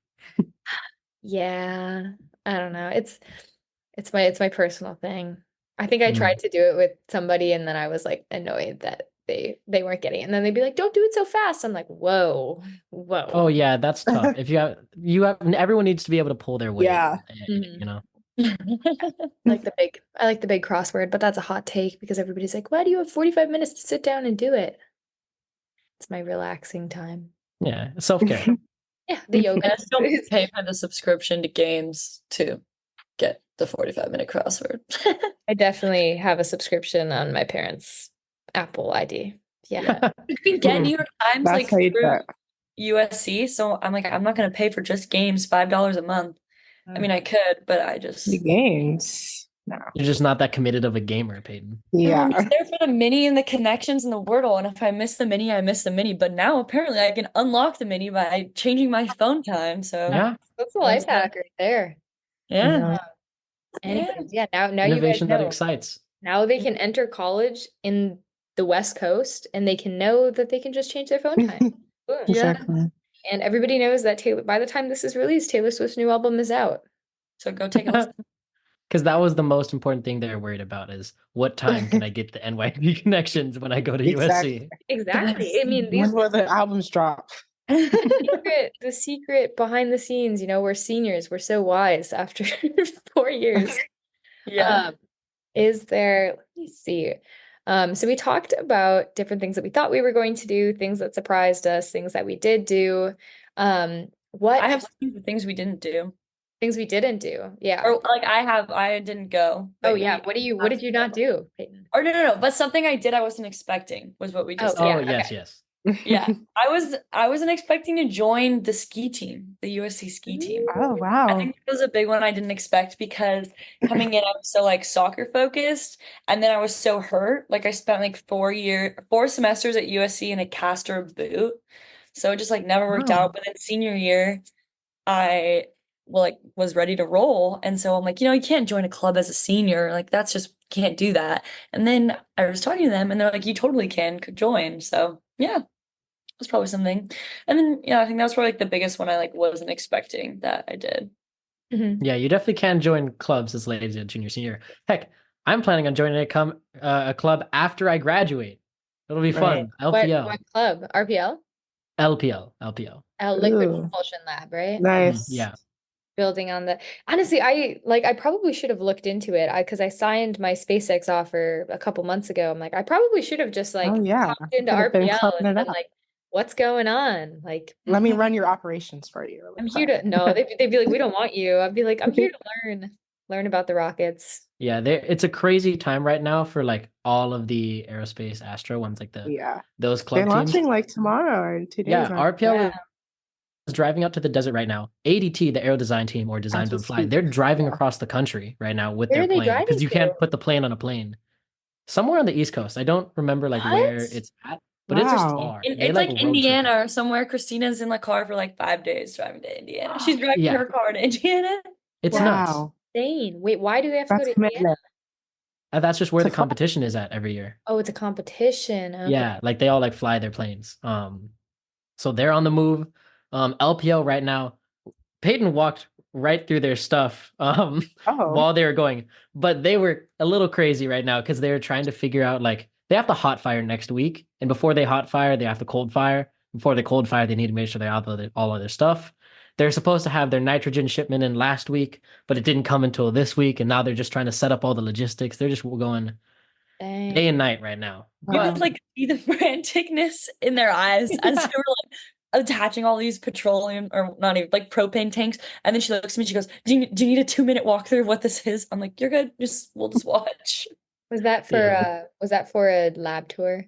Yeah, I don't know. It's my personal thing. I think I Mm. tried to do it with somebody and then I was like annoyed that they weren't getting it. And then they'd be like, "Don't do it so fast." I'm like, "Whoa. Whoa." Oh yeah, that's tough. If you have everyone needs to be able to pull their weight. Yeah. Mhm. You know. I like the big crossword, but that's a hot take because everybody's like, "Why do you have 45 minutes to sit down and do it?" It's my relaxing time. Yeah, self-care. Yeah, the yoga. And I still pay for the subscription to games to get the 45-minute crossword. I definitely have a subscription on my parents' Apple ID. Yeah. You can get New York Times That's like how you do through it. USC, so I'm like, I'm not gonna pay for just games $5 a month. I mean, I could, but I just The games. No. You're just not that committed of a gamer, Peyton. Yeah. I'm just there for the mini and the connections and the Wordle, and if I miss the mini, I miss the mini. But now apparently I can unlock the mini by changing my phone time. So Yeah, That's a life hack right there. yeah. Anyways, now you guys innovation that know. excites. Now they can enter college in the West Coast and they can know that they can just change their phone time. Boom. Exactly. And everybody knows that by the time this is released, Taylor Swift's new album is out. So go take a listen. Because that was the most important thing they're worried about is what time can I get the NYP connections when I go to Exactly. USC? Exactly. I mean, When will the albums drop? the secret behind the scenes, we're seniors, we're so wise after 4 years. Yeah. Let me see. So we talked about different things that we thought we were going to do, things that surprised us, things that we did do. What I have some things we didn't do. things we didn't do? Yeah. Or like I didn't go. Oh but yeah. we- What did you not do, Peyton? Or no. But something I did I wasn't expecting was what we just Oh, did. yeah, yes, okay. yes. Yeah. I wasn't expecting to join the ski team, the USC ski team. Oh, I wow. think it was a big one I didn't expect because coming in I was so like soccer focused and then I was so hurt. Like I spent like 4 semesters at USC in a caster boot. So it just like never worked Wow. out. But then senior year I was ready to roll. And so I'm like, you can't join a club as a senior. Like that's just can't do that. And then I was talking to them and they're like, you totally could join. So yeah. That's probably something. And then I think that was probably like the biggest one I like wasn't expecting that I did. Mhm. Yeah, you definitely can join clubs as late as a junior, senior. Heck, I'm planning on joining a club after I graduate. It'll be fun. LPL. What club? RPL? LPL. Liquid Ooh. Propulsion Lab, right? Nice. Yeah. Building on the honestly, I probably should have looked into it because I signed my SpaceX offer a couple months ago. I'm like, I probably should have just Oh, yeah. hopped into Could have been RPL clubbing and it been up. like, what's going on? Like, Let me run your operations for you. I'm here to no, they'd be like, we don't want you. I'd be like, I'm here to learn about the rockets. Yeah, it's a crazy time right now for like all of the aerospace Astro ones, like Yeah. those They're club teams. launching like tomorrow or in 2 days. Yeah, RPL Yeah. is driving out to the desert right now. ADT, the aero design team or Design As we Build Fly, speak, they're driving yeah. across the country right now with Where their are they plane because driving you can't to? put the plane on a plane. Somewhere on the East Coast. I don't remember like where What? it's at, but it's just Wow. far. They, It's like road trip it. Indiana or somewhere. Christina's in the car for like 5 days driving to Indiana. She's driving Yeah. her car to Indiana. It's nuts. Wow. Insane. Wait, why do they have to go That's to Indiana? commitment. And that's just where It's the a fun- competition is at every year. Oh, it's a competition. Okay. Yeah, like they all like fly their planes. So they're on the move. LPL right now, Peyton walked right through their stuff Oh. while they were going, but they were a little crazy right now because they were trying to figure out like they have to hot fire next week, and before they hot fire, they have to cold fire. before the cold fire, they need to make sure they have all of their stuff. They're supposed to have their nitrogen shipment in last week, but it didn't come until this week, and now they're just trying to set up all the logistics. They're just going day and night right now. You Wow. could like see the franticness in their eyes as they were like attaching all these petroleum or not even like propane tanks. And then she looks at me, she goes, do you need a 2-minute walkthrough of what this is? I'm like, you're good. We'll just watch. Was that for Yeah. was that for a lab tour?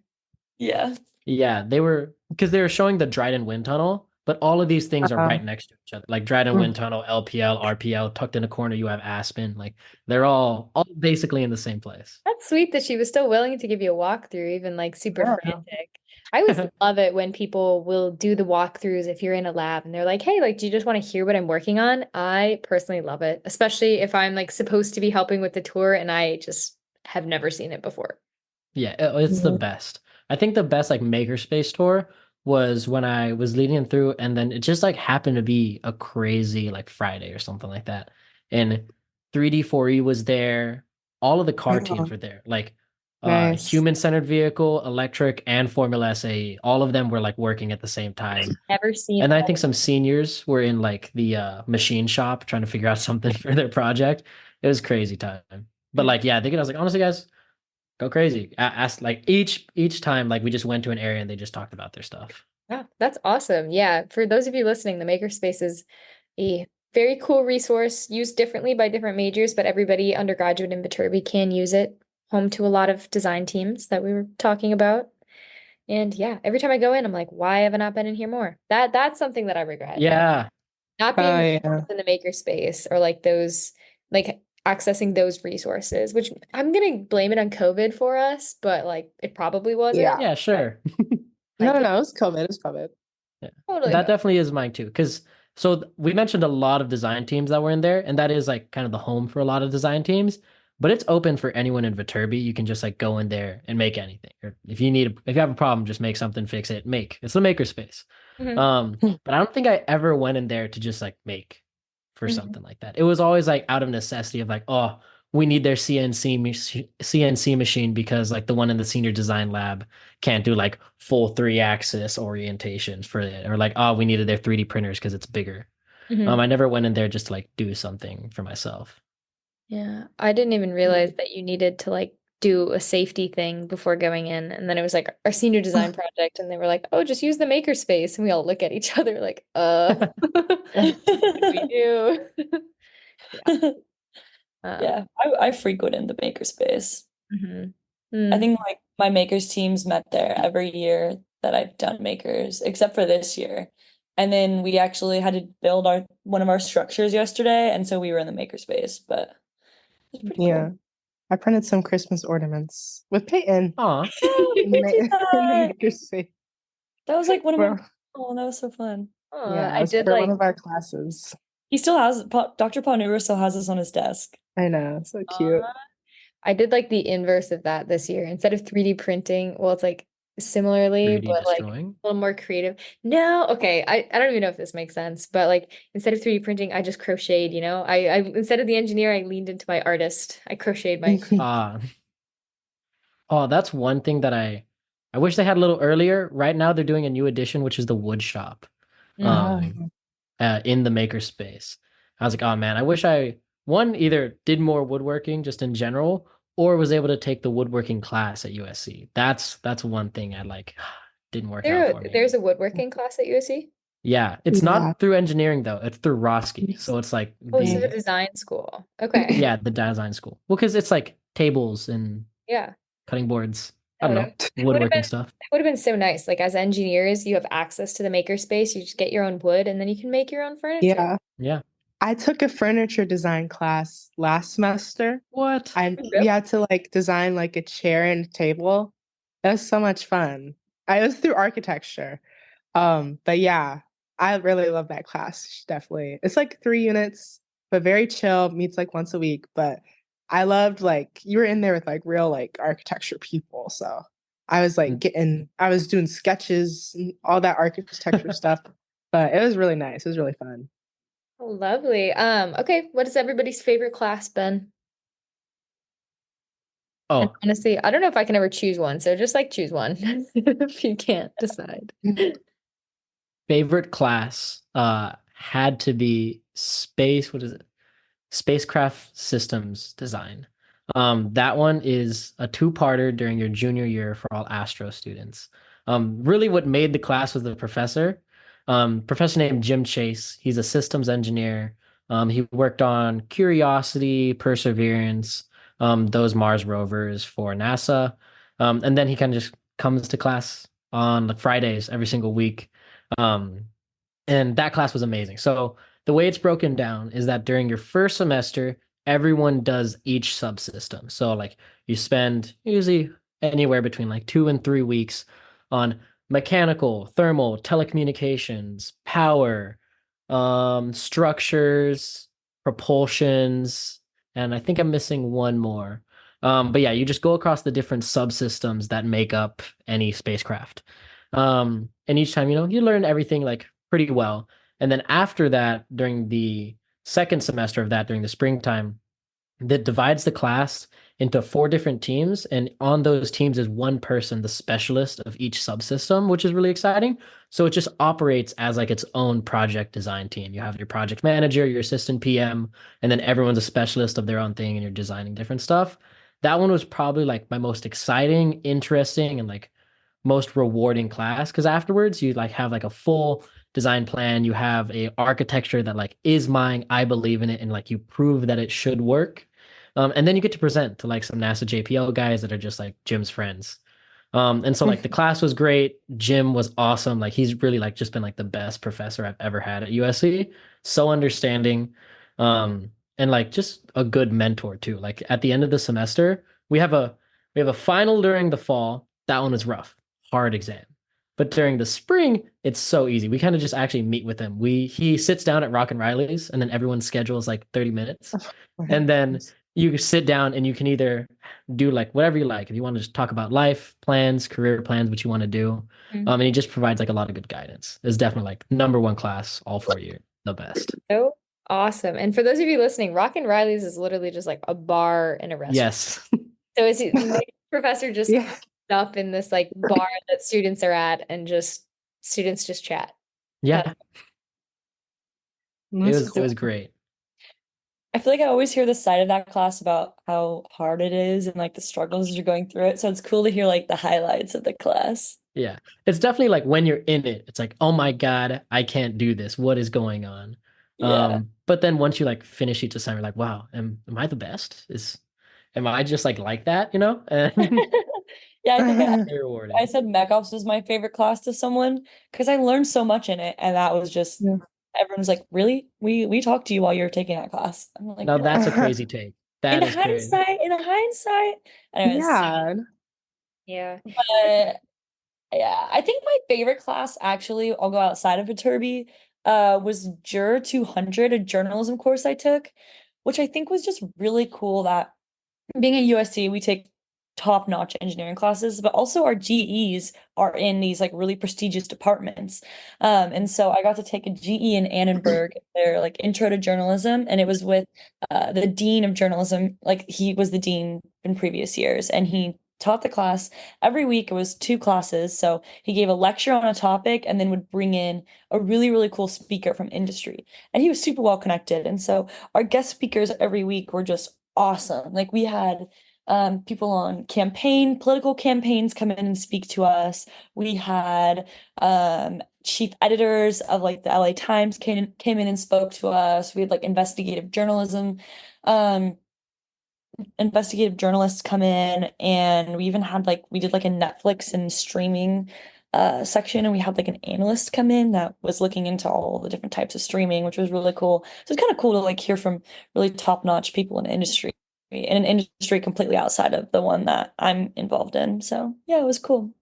Yeah. Yeah, they were because they were showing the Dryden Wind Tunnel, but all of these things are right next to each other. Like Dryden Wind Tunnel, LPL, RPL, tucked in a corner, you have Aspen. Like they're all basically in the same place. That's sweet that she was still willing to give you a walkthrough, even like super Yeah. frantic. I always love it when people will do the walkthroughs if you're in a lab and they're like, hey, like, do you just want to hear what I'm working on? I personally love it, especially if I'm like supposed to be helping with the tour and I just have never seen it before. Yeah, it's the best. I think the best like makerspace tour was when I was leading through, and then it just like happened to be a crazy like Friday or something like that. And 3D 4E was there. All of the car teams were there. Like Nice. human-centered vehicle, electric, and Formula SAE. All of them were like working at the same time. Never seen And I all think of some seniors were in like the machine shop trying to figure out something for their project. It was crazy time. But like, yeah, I was like, honestly, guys, go crazy. Ask like each time, like we just went to an area and they just talked about their stuff. Wow, that's awesome. Yeah, for those of you listening, the Makerspace is a very cool resource used differently by different majors, but everybody undergraduate in Viterbi can use it. Home to a lot of design teams that we were talking about. And yeah, every time I go in, I'm like, why have I not been in here more? That's something that I regret. Yeah. Not Oh, being yeah. in the Makerspace or like those like accessing those resources, which I'm gonna blame it on COVID for us, but like it probably wasn't. Yeah. Yeah, sure. No, Like, no, it was COVID. It was COVID. Yeah. totally. That definitely is mine too. Because we mentioned a lot of design teams that were in there, and that is like kind of the home for a lot of design teams. But it's open for anyone in Viterbi. You can just like go in there and make anything. Or if you have a problem, just make something, fix it, make. It's the makerspace. Mhm. But I don't think I ever went in there to just like make for Mhm. something like that. It was always like out of necessity of like, oh, we need their CNC machine because like the one in the senior design lab can't do like full 3-axis orientations for it, or like, oh, we needed their 3D printers because it's bigger. Mhm. I never went in there just to like do something for myself. Yeah, I didn't even realize that you needed to like do a safety thing before going in. And then it was like our senior design project, and they were like, oh, just use the makerspace. And we all look at each other like, what do we do? Yeah. Yeah, I frequent in the makerspace. Mhm. I think like my makers teams met there every year that I've done makers, except for this year. And then we actually had to build one of our structures yesterday, and so we were in the makerspace, but it's pretty Yeah. cool. I printed some Christmas ornaments with Peyton Aw. Yay, in the, we did in the that! makerspace. That was like one of my Well, oh, that was so fun. yeah, I it was did for like one of our classes. He still has Dr. Ponura still has this on his desk. I know, so cute. I did like the inverse of that this year. Instead of 3D printing, well, it's like similarly, 3D but like destroying. a little more creative. No, okay. I don't even know if this makes sense, but like instead of 3D printing, I just crocheted, you know? I instead of the engineer, I leaned into my artist. I crocheted my Oh, that's one thing that I wish they had a little earlier. Right now they're doing a new edition, which is the wood shop. Mm. In the makerspace. I was like, oh man, I wish I either did more woodworking just in general, or was able to take the woodworking class at USC. That's one thing I like didn't work out for me. There's a woodworking class at USC? Yeah, it's Yeah. not through engineering though. It's through Roski. So it's like Oh, so the design school. Okay. yeah, the design school. Well, because it's like tables and Yeah. cutting boards. I Oh, don't know, woodworking stuff. That would have been so nice. Like as engineers, you have access to the makerspace. You just get your own wood and then you can make your own furniture. Yeah. Yeah. I took a furniture design class last semester. What? We had to like design like a chair and a table. It was so much fun. I was through architecture. But yeah, I really love that class. Definitely. It's like 3 units, but very chill, meets like once a week. But I loved like you were in there with like real like architecture people. So I was like I was doing sketches and all that architecture stuff. But it was really nice. It was really fun. Oh, lovely. Okay, what is everybody's favorite class, Ben? And Oh, honestly, I don't know if I can ever choose one, so just like choose one if you can't decide. favorite class had to be spacecraft systems design. That one is a two-parter during your junior year for all Astro students. Really what made the class was the professor. Professor named Jim Chase. He's a systems engineer. He worked on Curiosity, Perseverance, those Mars rovers for NASA. And then he kind of just comes to class on like Fridays every single week. Um, and that class was amazing. So the way it's broken down is that during your first semester, everyone does each subsystem. So like you spend usually anywhere between like 2 and 3 weeks on mechanical, thermal, telecommunications, power, structures, propulsions, and I think I'm missing one more. But yeah, you just go across the different subsystems that make up any spacecraft. And each time, you learn everything like pretty well. And then after that, during the second semester of that, during the springtime, that divides the class into 4 different teams. And on those teams is one person, the specialist of each subsystem, which is really exciting. So it just operates as like its own project design team. You have your project manager, your assistant PM, and then everyone's a specialist of their own thing and you're designing different stuff. That one was probably like my most exciting, interesting, and like most rewarding class because afterwards you like have like a full design plan, you have a architecture that like is mine, I believe in it, and like you prove that it should work. And then you get to present to like some NASA JPL guys that are just like Jim's friends. And so like the class was great. Jim was awesome. Like he's really like just been like the best professor I've ever had at USC. So understanding. And like just a good mentor too. Like at the end of the semester, we have a final during the fall. That one was rough, hard exam. But during the spring, it's so easy. We kind of just actually meet with him. He sits down at Rock and Riley's, and then everyone schedules like 30 minutes. And then you sit down and you can either do like whatever you like. If you want to just talk about life plans, career plans, what you want to do. And he just provides like a lot of good guidance. It's definitely like number 1 class all 4 years, the best. So awesome. And for those of you listening, Rock and Riley's is literally just like a bar and a restaurant. Yes. So is the professor just Yeah. up in this like bar that students are at and just students just chat? Yeah. That's It was great. I feel like I always hear the side of that class about how hard it is and like the struggles as you're going through it. So it's cool to hear like the highlights of the class. Yeah. It's definitely like when you're in it, it's like, oh my God, I can't do this. What is going on? Yeah. But then once you like finish each assignment, like, wow, am I the best? Am I just like that, And Yeah, I think very rewarding. I said Mech Ops was my favorite class to someone because I learned so much in it, and that was just everyone's like, "Really? We talked to you while you were taking that class?" I'm like, Now "Yeah." that's a crazy take. That is crazy. In hindsight, anyways, yeah. but yeah, I think my favorite class actually, I'll go outside of Viterbi, was Jur 200, a journalism course I took, which I think was just really cool that being at USC, we take top-notch engineering classes, but also our GEs are in these like really prestigious departments. And so I got to take a GE in Annenberg, their like intro to journalism, and it was with the dean of journalism. Like he was the dean in previous years, and he taught the class every week. It was 2 classes, so he gave a lecture on a topic and then would bring in a really, really cool speaker from industry. And he was super well connected. And so our guest speakers every week were just awesome. Like we had people on political campaigns come in and speak to us. We had chief editors of like the LA Times came in and spoke to us. We had like investigative journalists come in, and we even had like we did like a Netflix and streaming section, and we had like an analyst come in that was looking into all the different types of streaming, which was really cool. So it's kind of cool to like hear from really top-notch people in an industry completely outside of the one that I'm involved in. So yeah, it was cool.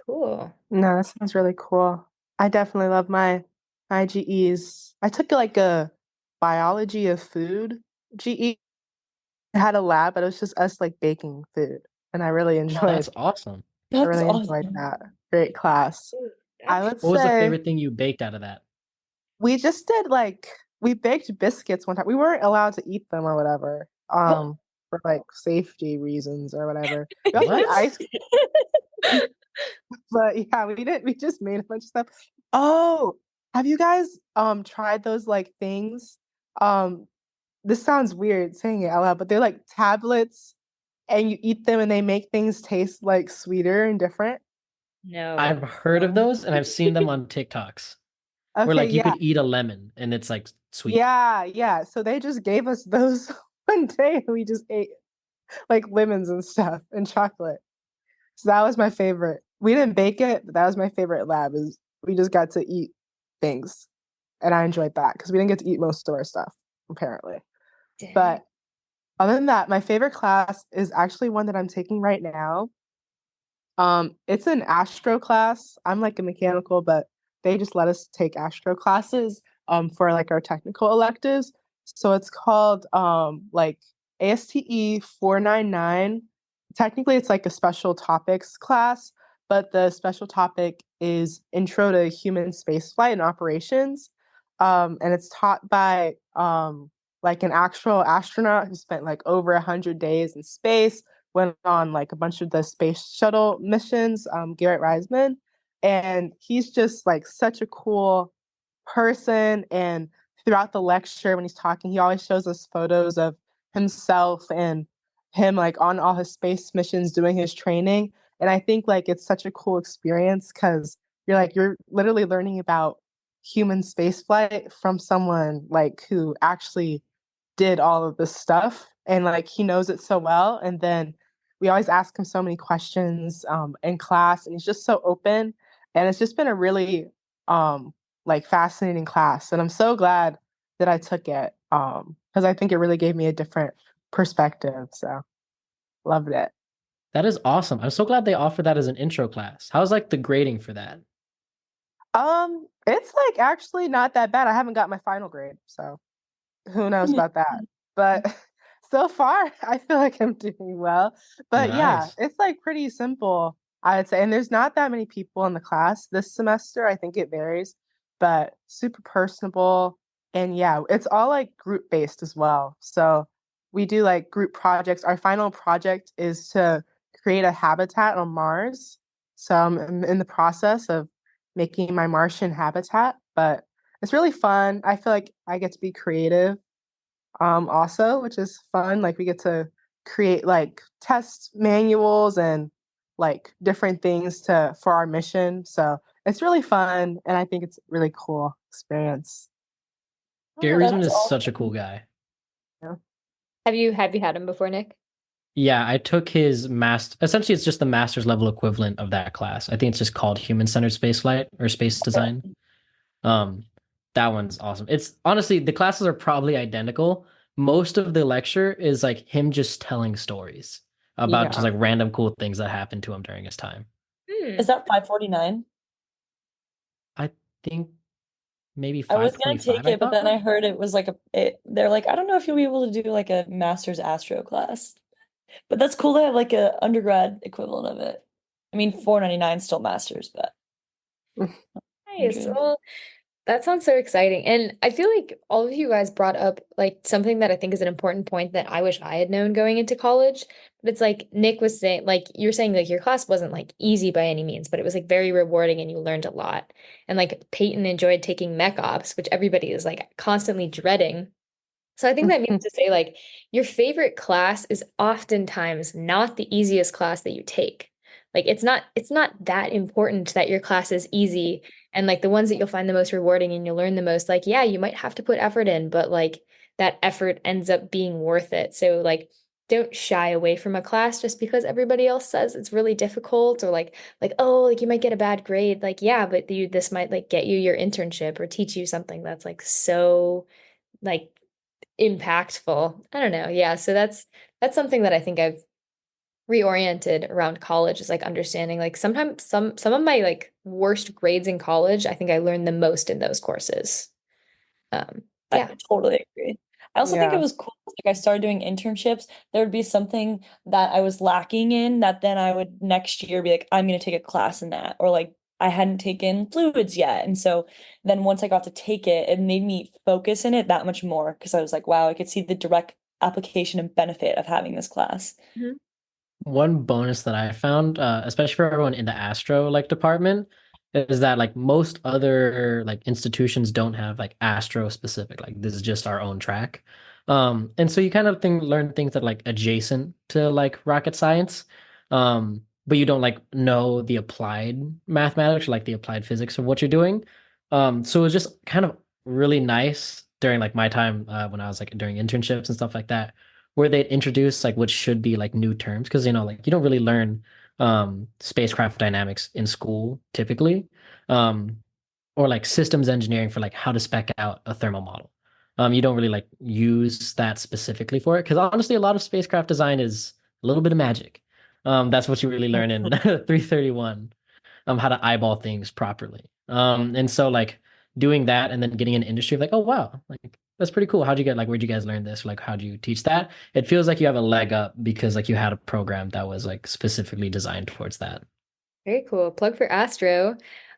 Cool. No, that sounds really cool. I definitely love my GEs. I took like a biology of food GE. I had a lab, but it was just us like baking food, and I really enjoyed. That's awesome. I really enjoyed that. Great class. I would What was the say favorite thing you baked out of that? we just did we baked biscuits one time. We weren't allowed to eat them or whatever. For like safety reasons or whatever. We also did ice cream. But yeah, we just made a bunch of stuff. Oh, have you guys tried those like things? Um, this sounds weird saying it out loud, but they're like tablets and you eat them and they make things taste like sweeter and different. I've No. heard of those and I've seen them on TikToks where Okay, like you yeah. could eat a lemon and it's like sweet. Yeah, yeah. So they just gave us those one day and we just ate like lemons and stuff and chocolate. So that was my favorite. We didn't bake it, but that was my favorite lab is we just got to eat things. And I enjoyed that because we didn't get to eat most of our stuff, apparently. Dang. But other than that, my favorite class is actually one that I'm taking right now. It's an astro class. I'm like a mechanical, but they just let us take astro classes for like our technical electives. So it's called like ASTE 499. Technically it's like a special topics class, but the special topic is Intro to Human Spaceflight and Operations. And it's taught by like an actual astronaut who spent like over 100 days in space, went on like a bunch of the space shuttle missions, Garrett Reisman. And he's just like such a cool person. And throughout the lecture, when he's talking, he always shows us photos of himself and him like on all his space missions doing his training. And I think like it's such a cool experience because you're literally learning about human spaceflight from someone like who actually did all of this stuff and like he knows it so well. And then we always ask him so many questions in class and he's just so open. And it's just been a really like fascinating class. And I'm so glad that I took it because I think it really gave me a different perspective. So loved it. That is awesome. I'm so glad they offer that as an intro class. How's like the grading for that? It's like actually not that bad. I haven't got my final grade, so who knows about that? But so far, I feel like I'm doing well. But yeah, Nice. it's like pretty simple, I'd say. And there's not that many people in the class this semester. I think it varies, but super personable. And yeah, it's all like group based as well. So we do like group projects. Our final project is to create a habitat on Mars. So I'm in the process of making my Martian habitat, but it's really fun. I feel like I get to be creative also, which is fun. Like we get to create like test manuals and like different things to for our mission. So it's really fun and I think it's really cool experience. Gary Oh, Reisman that's is all. such a cool guy. Yeah. Have you had him before, Nick? Yeah, I took his master. Essentially, it's just the master's level equivalent of that class. I think it's just called human-centered spaceflight or space design. Um, that one's awesome. It's honestly the classes are probably identical. Most of the lecture is like him just telling stories about just Yeah. like random cool things that happened to him during his time. Hmm. Is that 549? I think maybe I was gonna 525, take I it, but then thought. I heard it was like they're like, I don't know if you'll be able to do like a master's astro class. But that's cool to have like a undergrad equivalent of it. I mean, 499 still masters, but Nice. 100. Well, that sounds so exciting. And I feel like all of you guys brought up like something that I think is an important point that I wish I had known going into college. But it's like Nick was saying, like you're saying like your class wasn't like easy by any means, but it was like very rewarding and you learned a lot. And like Peyton enjoyed taking mech ops, which everybody is like constantly dreading. So I think that means to say like your favorite class is oftentimes not the easiest class that you take. Like it's not that important that your class is easy and like the ones that you'll find the most rewarding and you'll learn the most, like yeah, you might have to put effort in, but like that effort ends up being worth it. So like don't shy away from a class just because everybody else says it's really difficult or like oh like you might get a bad grade. Like yeah, but this might like get you your internship or teach you something that's like so like impactful. I don't know. Yeah, so that's something that I think I've reoriented around college is like understanding like sometimes some of my like worst grades in college, I think I learned the most in those courses. Um I yeah. totally agree. I also think it Yeah. was cool. Like I started doing internships. There would be something that I was lacking in that then I would next year be like, I'm going to take a class in that. Or like I hadn't taken fluids yet. And so then once I got to take it, it made me focus in it that much more because I was like, wow, I could see the direct application and benefit of having this class. Mhm. One bonus that I found, especially for everyone in the astro like department, is that like most other like institutions don't have like astro specific, like this is just our own track. And so you kind of learn things that like adjacent to like rocket science. But you don't like know the applied mathematics or like the applied physics of what you're doing. So it was just kind of really nice during like my time when I was like doing internships and stuff like that, where they'd introduce like what should be like new terms because like you don't really learn spacecraft dynamics in school typically, um, or like systems engineering for like how to spec out a thermal model. You don't really like use that specifically for it because honestly, a lot of spacecraft design is a little bit of magic. That's what you really learn in 331, how to eyeball things properly. And so like doing that and then getting an industry like, oh wow, like that's pretty cool. How'd you get like where'd you guys learn this? Like how'd you teach that? It feels like you have a leg up because like you had a program that was like specifically designed towards that. Very cool. Plug for Astro.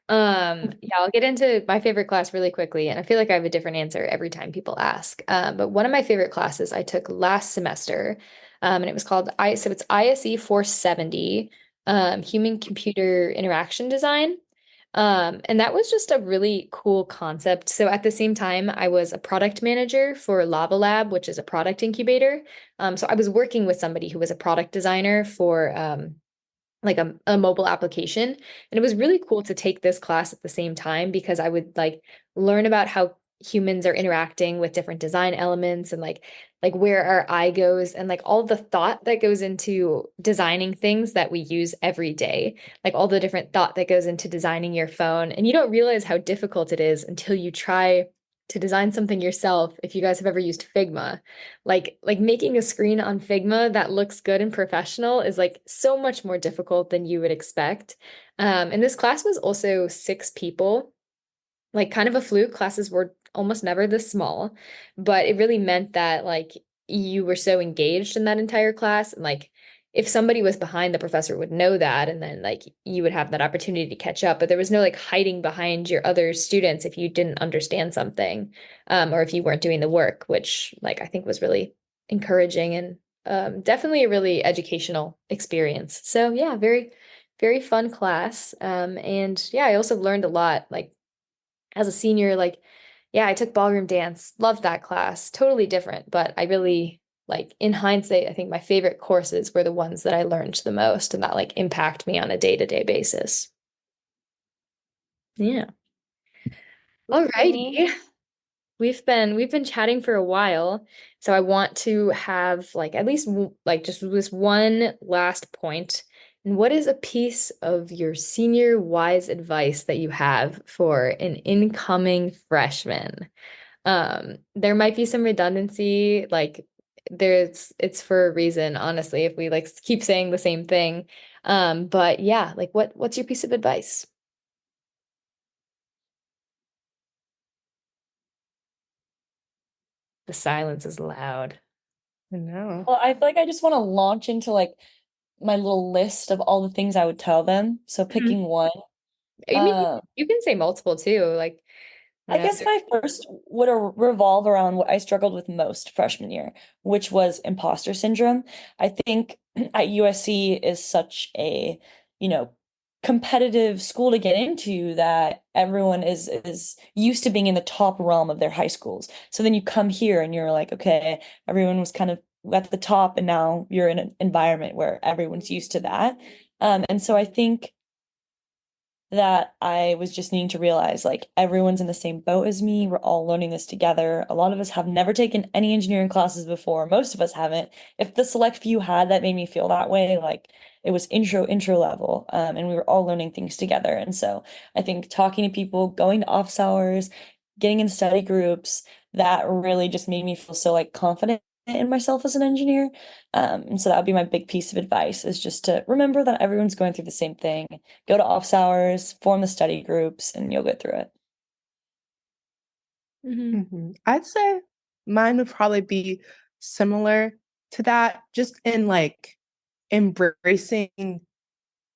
Yeah, I'll get into my favorite class really quickly, and I feel like I have a different answer every time people ask. But one of my favorite classes I took last semester, and it was called so it's ISE 470, Human Computer Interaction Design. And that was just a really cool concept. So at the same time, I was a product manager for Lava Lab, which is a product incubator. So I was working with somebody who was a product designer for like a mobile application. And it was really cool to take this class at the same time because I would like learn about how humans are interacting with different design elements and like where our eye goes and like all the thought that goes into designing things that we use every day, like all the different thought that goes into designing your phone. And you don't realize how difficult it is until you try to design something yourself. If you guys have ever used Figma, like making a screen on Figma that looks good and professional is like so much more difficult than you would expect. And this class was also 6 people, like kind of a fluke. Classes were almost never this small, but it really meant that like you were so engaged in that entire class and like if somebody was behind, the professor would know that and then like you would have that opportunity to catch up, but there was no like hiding behind your other students if you didn't understand something, or if you weren't doing the work, which like I think was really encouraging and definitely a really educational experience. So yeah, very very fun class. And yeah, I also learned a lot like as a senior, like, yeah, I took ballroom dance, loved that class, totally different, but I really like in hindsight, I think my favorite courses were the ones that I learned the most and that like impact me on a day-to-day basis. Yeah. Alrighty. We've been chatting for a while, so I want to have like at least like just this one last point. And what is a piece of your senior wise advice that you have for an incoming freshman? There might be some redundancy, like it's for a reason, honestly, if we like keep saying the same thing. But yeah, like what's your piece of advice? The silence is loud. I know. Well, I feel like I just want to launch into like my little list of all the things I would tell them. So Mhm. picking one. I mean, you can say multiple too, like, you I know, guess my first would revolve around what I struggled with most freshman year, which was imposter syndrome. I think at USC is such a, you know, competitive school to get into that everyone is used to being in the top realm of their high schools. So then you come here and you're like, okay, everyone was kind of at the top and now you're in an environment where everyone's used to that. And so I think that I was just needing to realize like everyone's in the same boat as me. We're all learning this together. A lot of us have never taken any engineering classes before. Most of us haven't. If the select few had, that made me feel that way. Like it was intro level. And we were all learning things together. And so I think talking to people, going to office hours, getting in study groups, that really just made me feel so like confident in myself as an engineer. And so that would be my big piece of advice is just to remember that everyone's going through the same thing. Go to office hours, form the study groups, and you'll get through it. I'd say mine would probably be similar to that, just in like embracing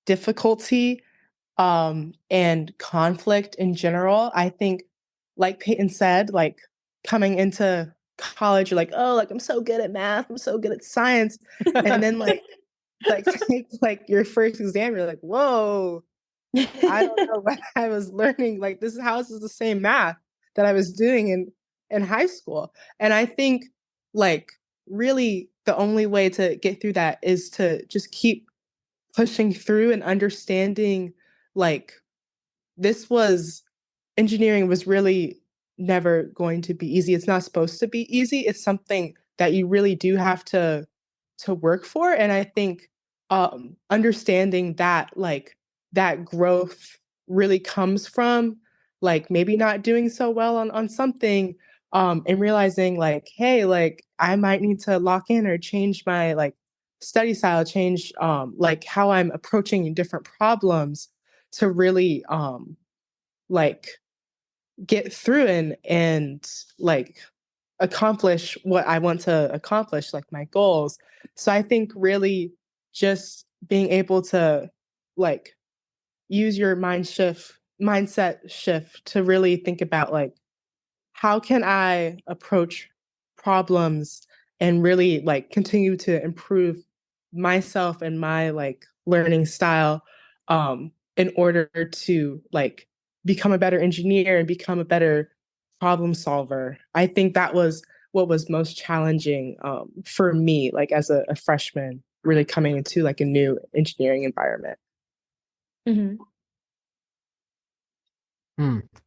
difficulty and conflict in general. I think, like Peyton said, like coming into college, you're like, oh, like I'm so good at math, I'm so good at science. And then like take like your first exam, you're like, whoa, I don't know what I was learning. Like this house is the same math that I was doing in high school. And I think like really the only way to get through that is to just keep pushing through and understanding like this was engineering was really never going to be easy. It's not supposed to be easy. It's something that you really do have to work for. And I think understanding that like that growth really comes from like maybe not doing so well on something and realizing like, hey, like I might need to lock in or change my like study style, change like how I'm approaching different problems to really like get through and like accomplish what I want to accomplish, like my goals. So I think really just being able to like use your mindset shift to really think about like how can I approach problems and really like continue to improve myself and my like learning style in order to like become a better engineer and become a better problem solver. I think that was what was most challenging for me, like as a freshman, really coming into like a new engineering environment. Mhm.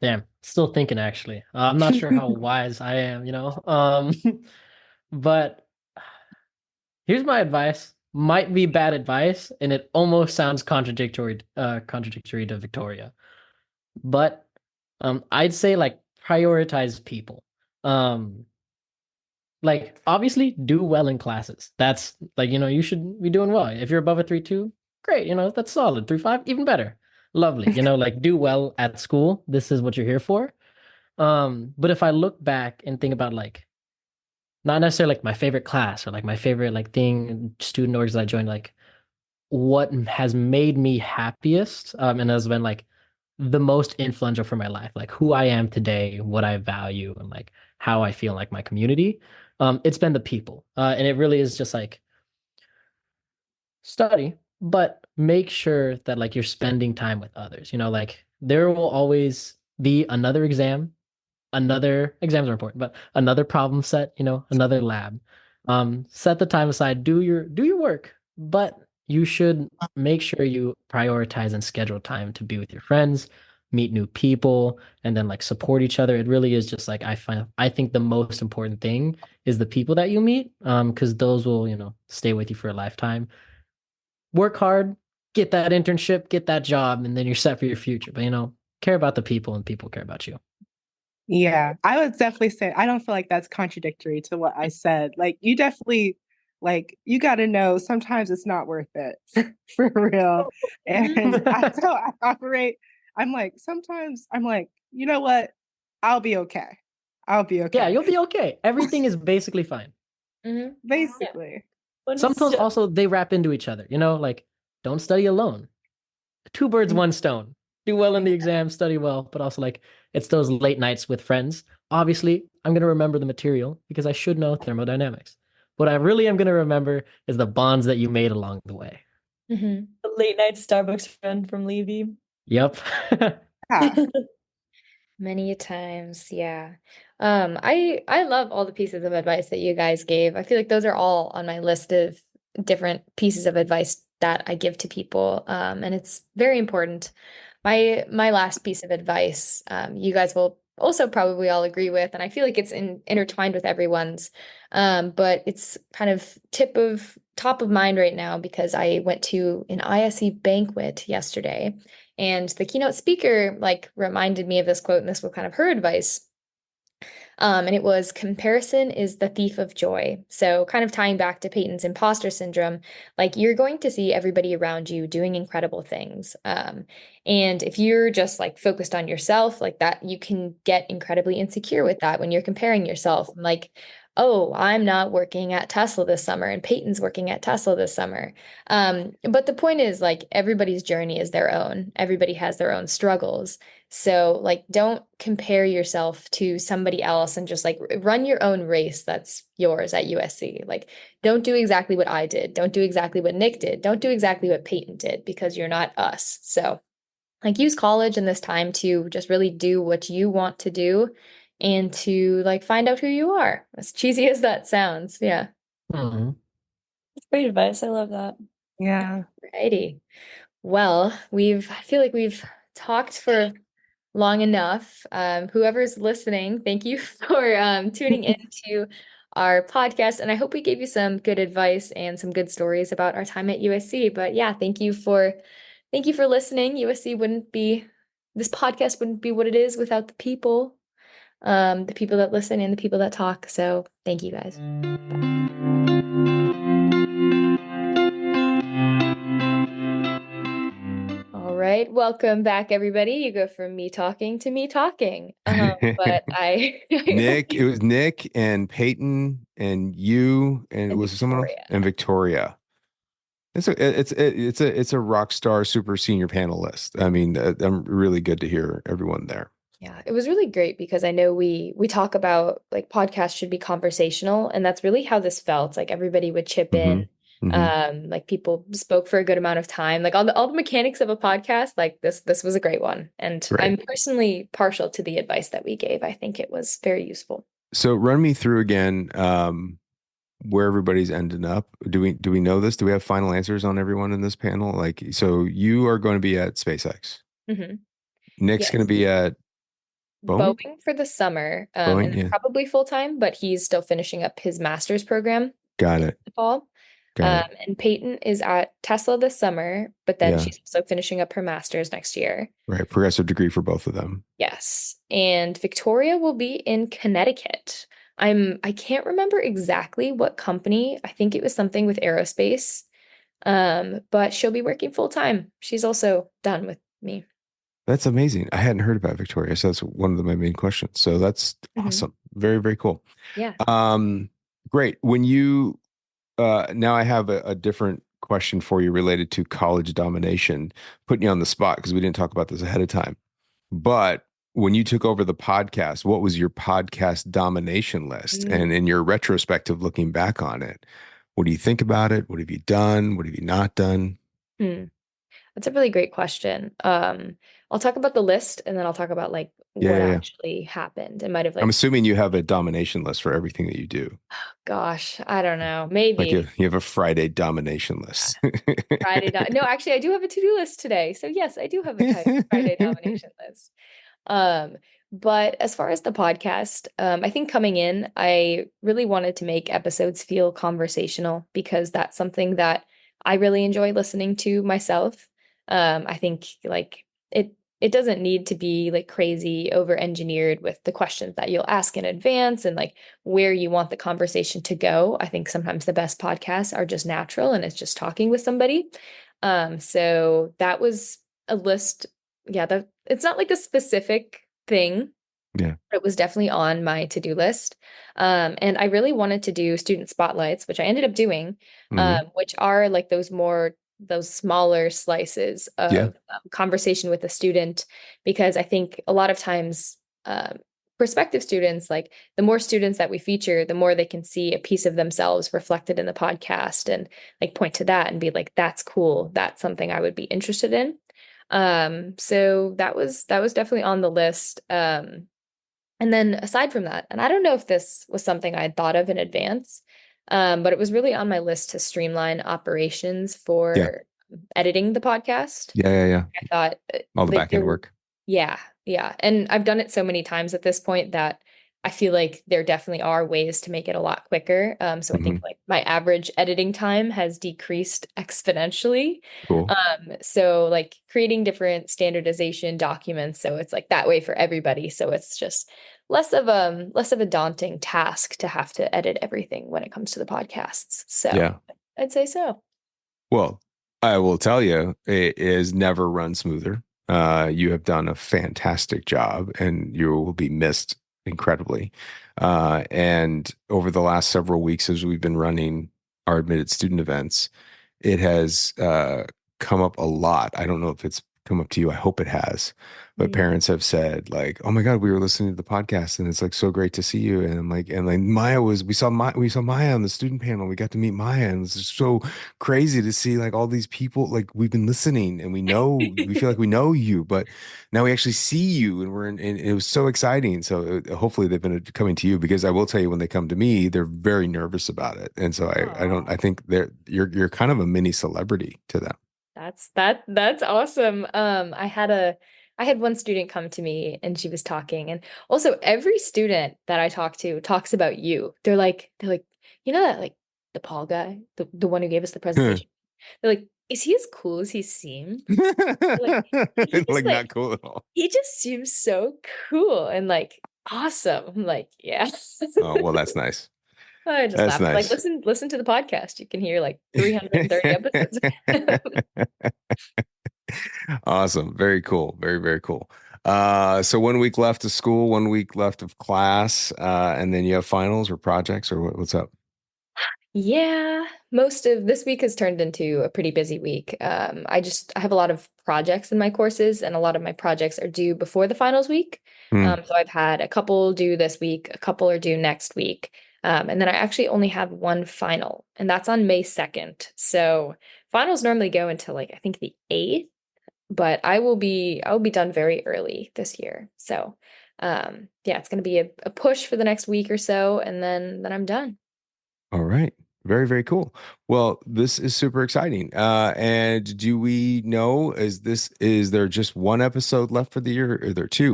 Damn, still thinking actually. I'm not sure how wise I am, you know. But here's my advice. Might be bad advice, and it almost sounds contradictory to Victoria. But I'd say like prioritize people. Um, like obviously do well in classes. That's like, you know, you should be doing well. If you're above a 3.2, great, you know, that's solid. 3.5, even better. Lovely. You know, like do well at school. This is what you're here for. But if I look back and think about like not necessarily like my favorite class or like my favorite like thing, student orgs that I joined, like what has made me happiest, and has been like the most influential for my life, like who I am today, what I value, and like how I feel like my community. It's been the people, and it really is just like study, but make sure that like you're spending time with others. You know, like there will always be another exam, another exams are important, but another problem set, you know, another lab. Set the time aside, do your work, but you should make sure you prioritize and schedule time to be with your friends, meet new people, and then like support each other. It really is just like I think the most important thing is the people that you meet, because those will, you know, stay with you for a lifetime. Work hard, get that internship, get that job, and then you're set for your future. But you know, care about the people and people care about you. Yeah, I would definitely say I don't feel like that's contradictory to what I said. Like you definitely like you got to know sometimes it's not worth it for real. And that's how I operate. I'm like sometimes I'm like, you know what? I'll be okay. I'll be Yeah, okay. you'll be okay. Everything is basically fine. Mhm. Yeah. Basically. But it's Sometimes just also they wrap into each other, you know, like don't study alone. Two birds, one stone. Do well in the exam, study well, but also like it's those late nights with friends. Obviously, I'm going to remember the material because I should know thermodynamics. What I really am going to remember is the bonds that you made along the way. Mhm. a late night Starbucks friend from Levy. Yep. Yeah. Many a times, yeah. I love all the pieces of advice that you guys gave. I feel like those are all on my list of different pieces of advice that I give to people. And it's very important. My last piece of advice, you guys will also probably all agree with, and I feel like it's intertwined with everyone's. But it's kind of top of mind right now because I went to an ISE banquet yesterday. And the keynote speaker like reminded me of this quote, and this was kind of her advice. And it was comparison is the thief of joy. So, kind of tying back to Peyton's imposter syndrome, like you're going to see everybody around you doing incredible things. And if you're just like focused on yourself, like that, you can get incredibly insecure with that when you're comparing yourself. Like, oh, I'm not working at Tesla this summer, and Peyton's working at Tesla this summer. But the point is, like, everybody's journey is their own, everybody has their own struggles. So, like, don't compare yourself to somebody else and just like run your own race that's yours at USC. Like, don't do exactly what I did. Don't do exactly what Nick did. Don't do exactly what Peyton did because you're not us. So, like use college and this time to just really do what you want to do and to like find out who you are. As cheesy as that sounds. Yeah. Mhm. That's great advice. I love that. Yeah. Righty. Well, I feel like we've talked for long enough. Whoever's listening, thank you for tuning into our podcast. And I hope we gave you some good advice and some good stories about our time at USC. But yeah, thank you for listening. This podcast wouldn't be what it is without the people that listen and the people that talk. So thank you guys. All right, welcome back, everybody. You go from me talking to me talking. But Nick, it was Nick and Peyton and you, and And was it someone else? Victoria. And Victoria. It's a rock star super senior panel list. I mean, I'm really good to hear everyone there. Yeah, it was really great because I know we talk about like podcasts should be conversational, and that's really how this felt. Like everybody would chip in. Like people spoke for a good amount of time. Like all the mechanics of a podcast, like this was a great one. And I'm Right. personally partial to the advice that we gave. I think it was very useful. So run me through again where everybody's ending up. Do we know this? Do we have final answers on everyone in this panel? Like, so you are going to be at SpaceX. Hmm. Nick's going to Yes. be at Boeing. Boeing for the summer, Boeing, and yeah. probably full time, but he's still finishing up his master's program Got in it. the fall. Got it. And Peyton is at Tesla this summer, but then Yeah. she's also finishing up her master's next year. Right. Progressive degree for both of them. Yes. And Victoria will be in Connecticut. I can't remember exactly what company. I think it was something with aerospace. But she'll be working full time. She's also done with me. That's amazing. I hadn't heard about Victoria, so that's one of my main questions. So that's awesome. Very, very cool. Yeah. Great. When you now I have a different question for you related to college domination, putting you on the spot because we didn't talk about this ahead of time. But when you took over the podcast, what was your podcast domination list? And in your retrospective, looking back on it, what do you think about it? What have you done? What have you not done? That's a really great question. I'll talk about the list and then I'll talk about like what Yeah. actually happened. It might have I'm like, assuming you have a domination list for everything that you do. gosh, I don't know, Like maybe you have a Friday domination list. Friday. No, actually, I do have a to-do list today. So yes, I do have a Friday domination list. But as far as the podcast, I think coming in, I really wanted to make episodes feel conversational because that's something that I really enjoy listening to myself. I think like it doesn't need to be like crazy over engineered with the questions that you'll ask in advance and like where you want the conversation to go. I think sometimes the best podcasts are just natural and it's just talking with somebody. So that was a list. Yeah, it's not like a specific thing. Yeah. It was definitely on my to-do list. And I really wanted to do student spotlights, which I ended up doing, which are like those smaller slices of conversation with a student, because I think a lot of times prospective students, like the more students that we feature, the more they can see a piece of themselves reflected in the podcast and like point to that and be like, that's cool. That's something I would be interested in. So that was definitely on the list. And then aside from that, and I don't know if this was something I had thought of in advance, but it was really on my list to streamline operations for editing the podcast. Yeah. I thought All the back end work. Yeah. And I've done it so many times at this point that I feel like there definitely are ways to make it a lot quicker. So I think like my average editing time has decreased exponentially. Cool. So like creating different standardization documents, so it's like that way for everybody. So it's just less of a daunting task to have to edit everything when it comes to the podcasts. So I'd say so. Well, I will tell you, it is never run smoother. You have done a fantastic job and you will be missed incredibly. And over the last several weeks, as we've been running our admitted student events, it has come up a lot. I don't know if it's come up to you. I hope it has. But parents have said like, "Oh my God, we were listening to the podcast and it's like so great to see you." And I'm like, and like we saw Maya on the student panel. We got to meet Maya, and it's just so crazy to see like all these people. Like we've been listening and we feel like we know you, but now we actually see you, and and it was so exciting. So hopefully they've been coming to you, because I will tell you, when they come to me, they're very nervous about it. And so I think you're kind of a mini celebrity to them. That's awesome. I had one student come to me and she was talking, and also every student that I talk to talks about you. They're like, you know that like the Paul guy, the one who gave us the presentation. They're like, is he as cool as he seemed? Like he just Like not cool at all. he just seems so cool and like awesome. I'm like, yeah. Oh, well, that's nice. I just That's laughed. Like, nice. listen to the podcast. You can hear like 330 episodes. Awesome. Very cool. Very, very cool. So 1 week left of school, 1 week left of class, and then you have finals or projects, or what's up? Yeah, most of this week has turned into a pretty busy week. I have a lot of projects in my courses, and a lot of my projects are due before the finals week. Hmm. So I've had a couple due this week, a couple are due next week. And then I actually only have one final, and that's on May 2nd. So finals normally go until like I think the 8th, but I'll be done very early this year. So yeah, it's gonna be a push for the next week or so, and then I'm done. All right. Very, very cool. Well, this is super exciting. And do we know, is there just one episode left for the year, or are there two?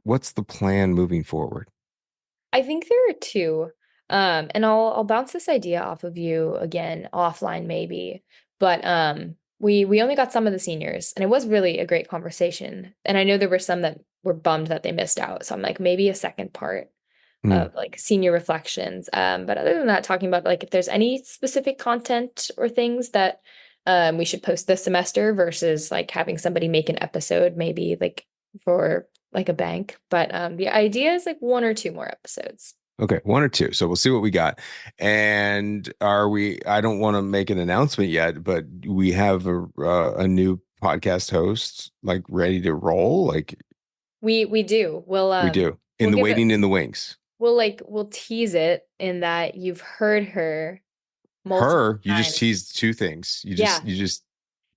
What's the plan moving forward? I think there are two. And I'll bounce this idea off of you again offline maybe. But we only got some of the seniors, and it was really a great conversation. And I know there were some that were bummed that they missed out. So I'm like, maybe a second part Hmm. of like senior reflections. But other than that, talking about like if there's any specific content or things that we should post this semester versus like having somebody make an episode, maybe like for like a bank. But the idea is like one or two more episodes. Okay, one or two. So we'll see what we got. And I don't want to make an announcement yet, but we have a new podcast host like ready to roll. Like We do. we do in We'll the give it waiting in the wings. we'll tease it in that you've heard her multiple You just times. teased two things. Yeah, You just,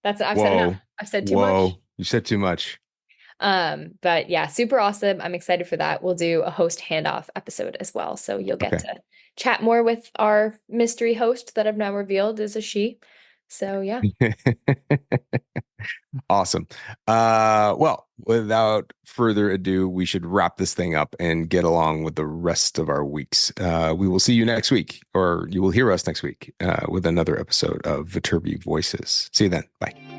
I've said enough. whoa, I've said too much. whoa. You said too much. But yeah, super awesome. I'm excited for that. We'll do a host handoff episode as well. So you'll get Okay. to chat more with our mystery host that I've now revealed is a she. So yeah. Awesome. Well, without further ado, we should wrap this thing up and get along with the rest of our weeks. We will see you next week, or you will hear us next week with another episode of Viterbi Voices. See you then. Bye.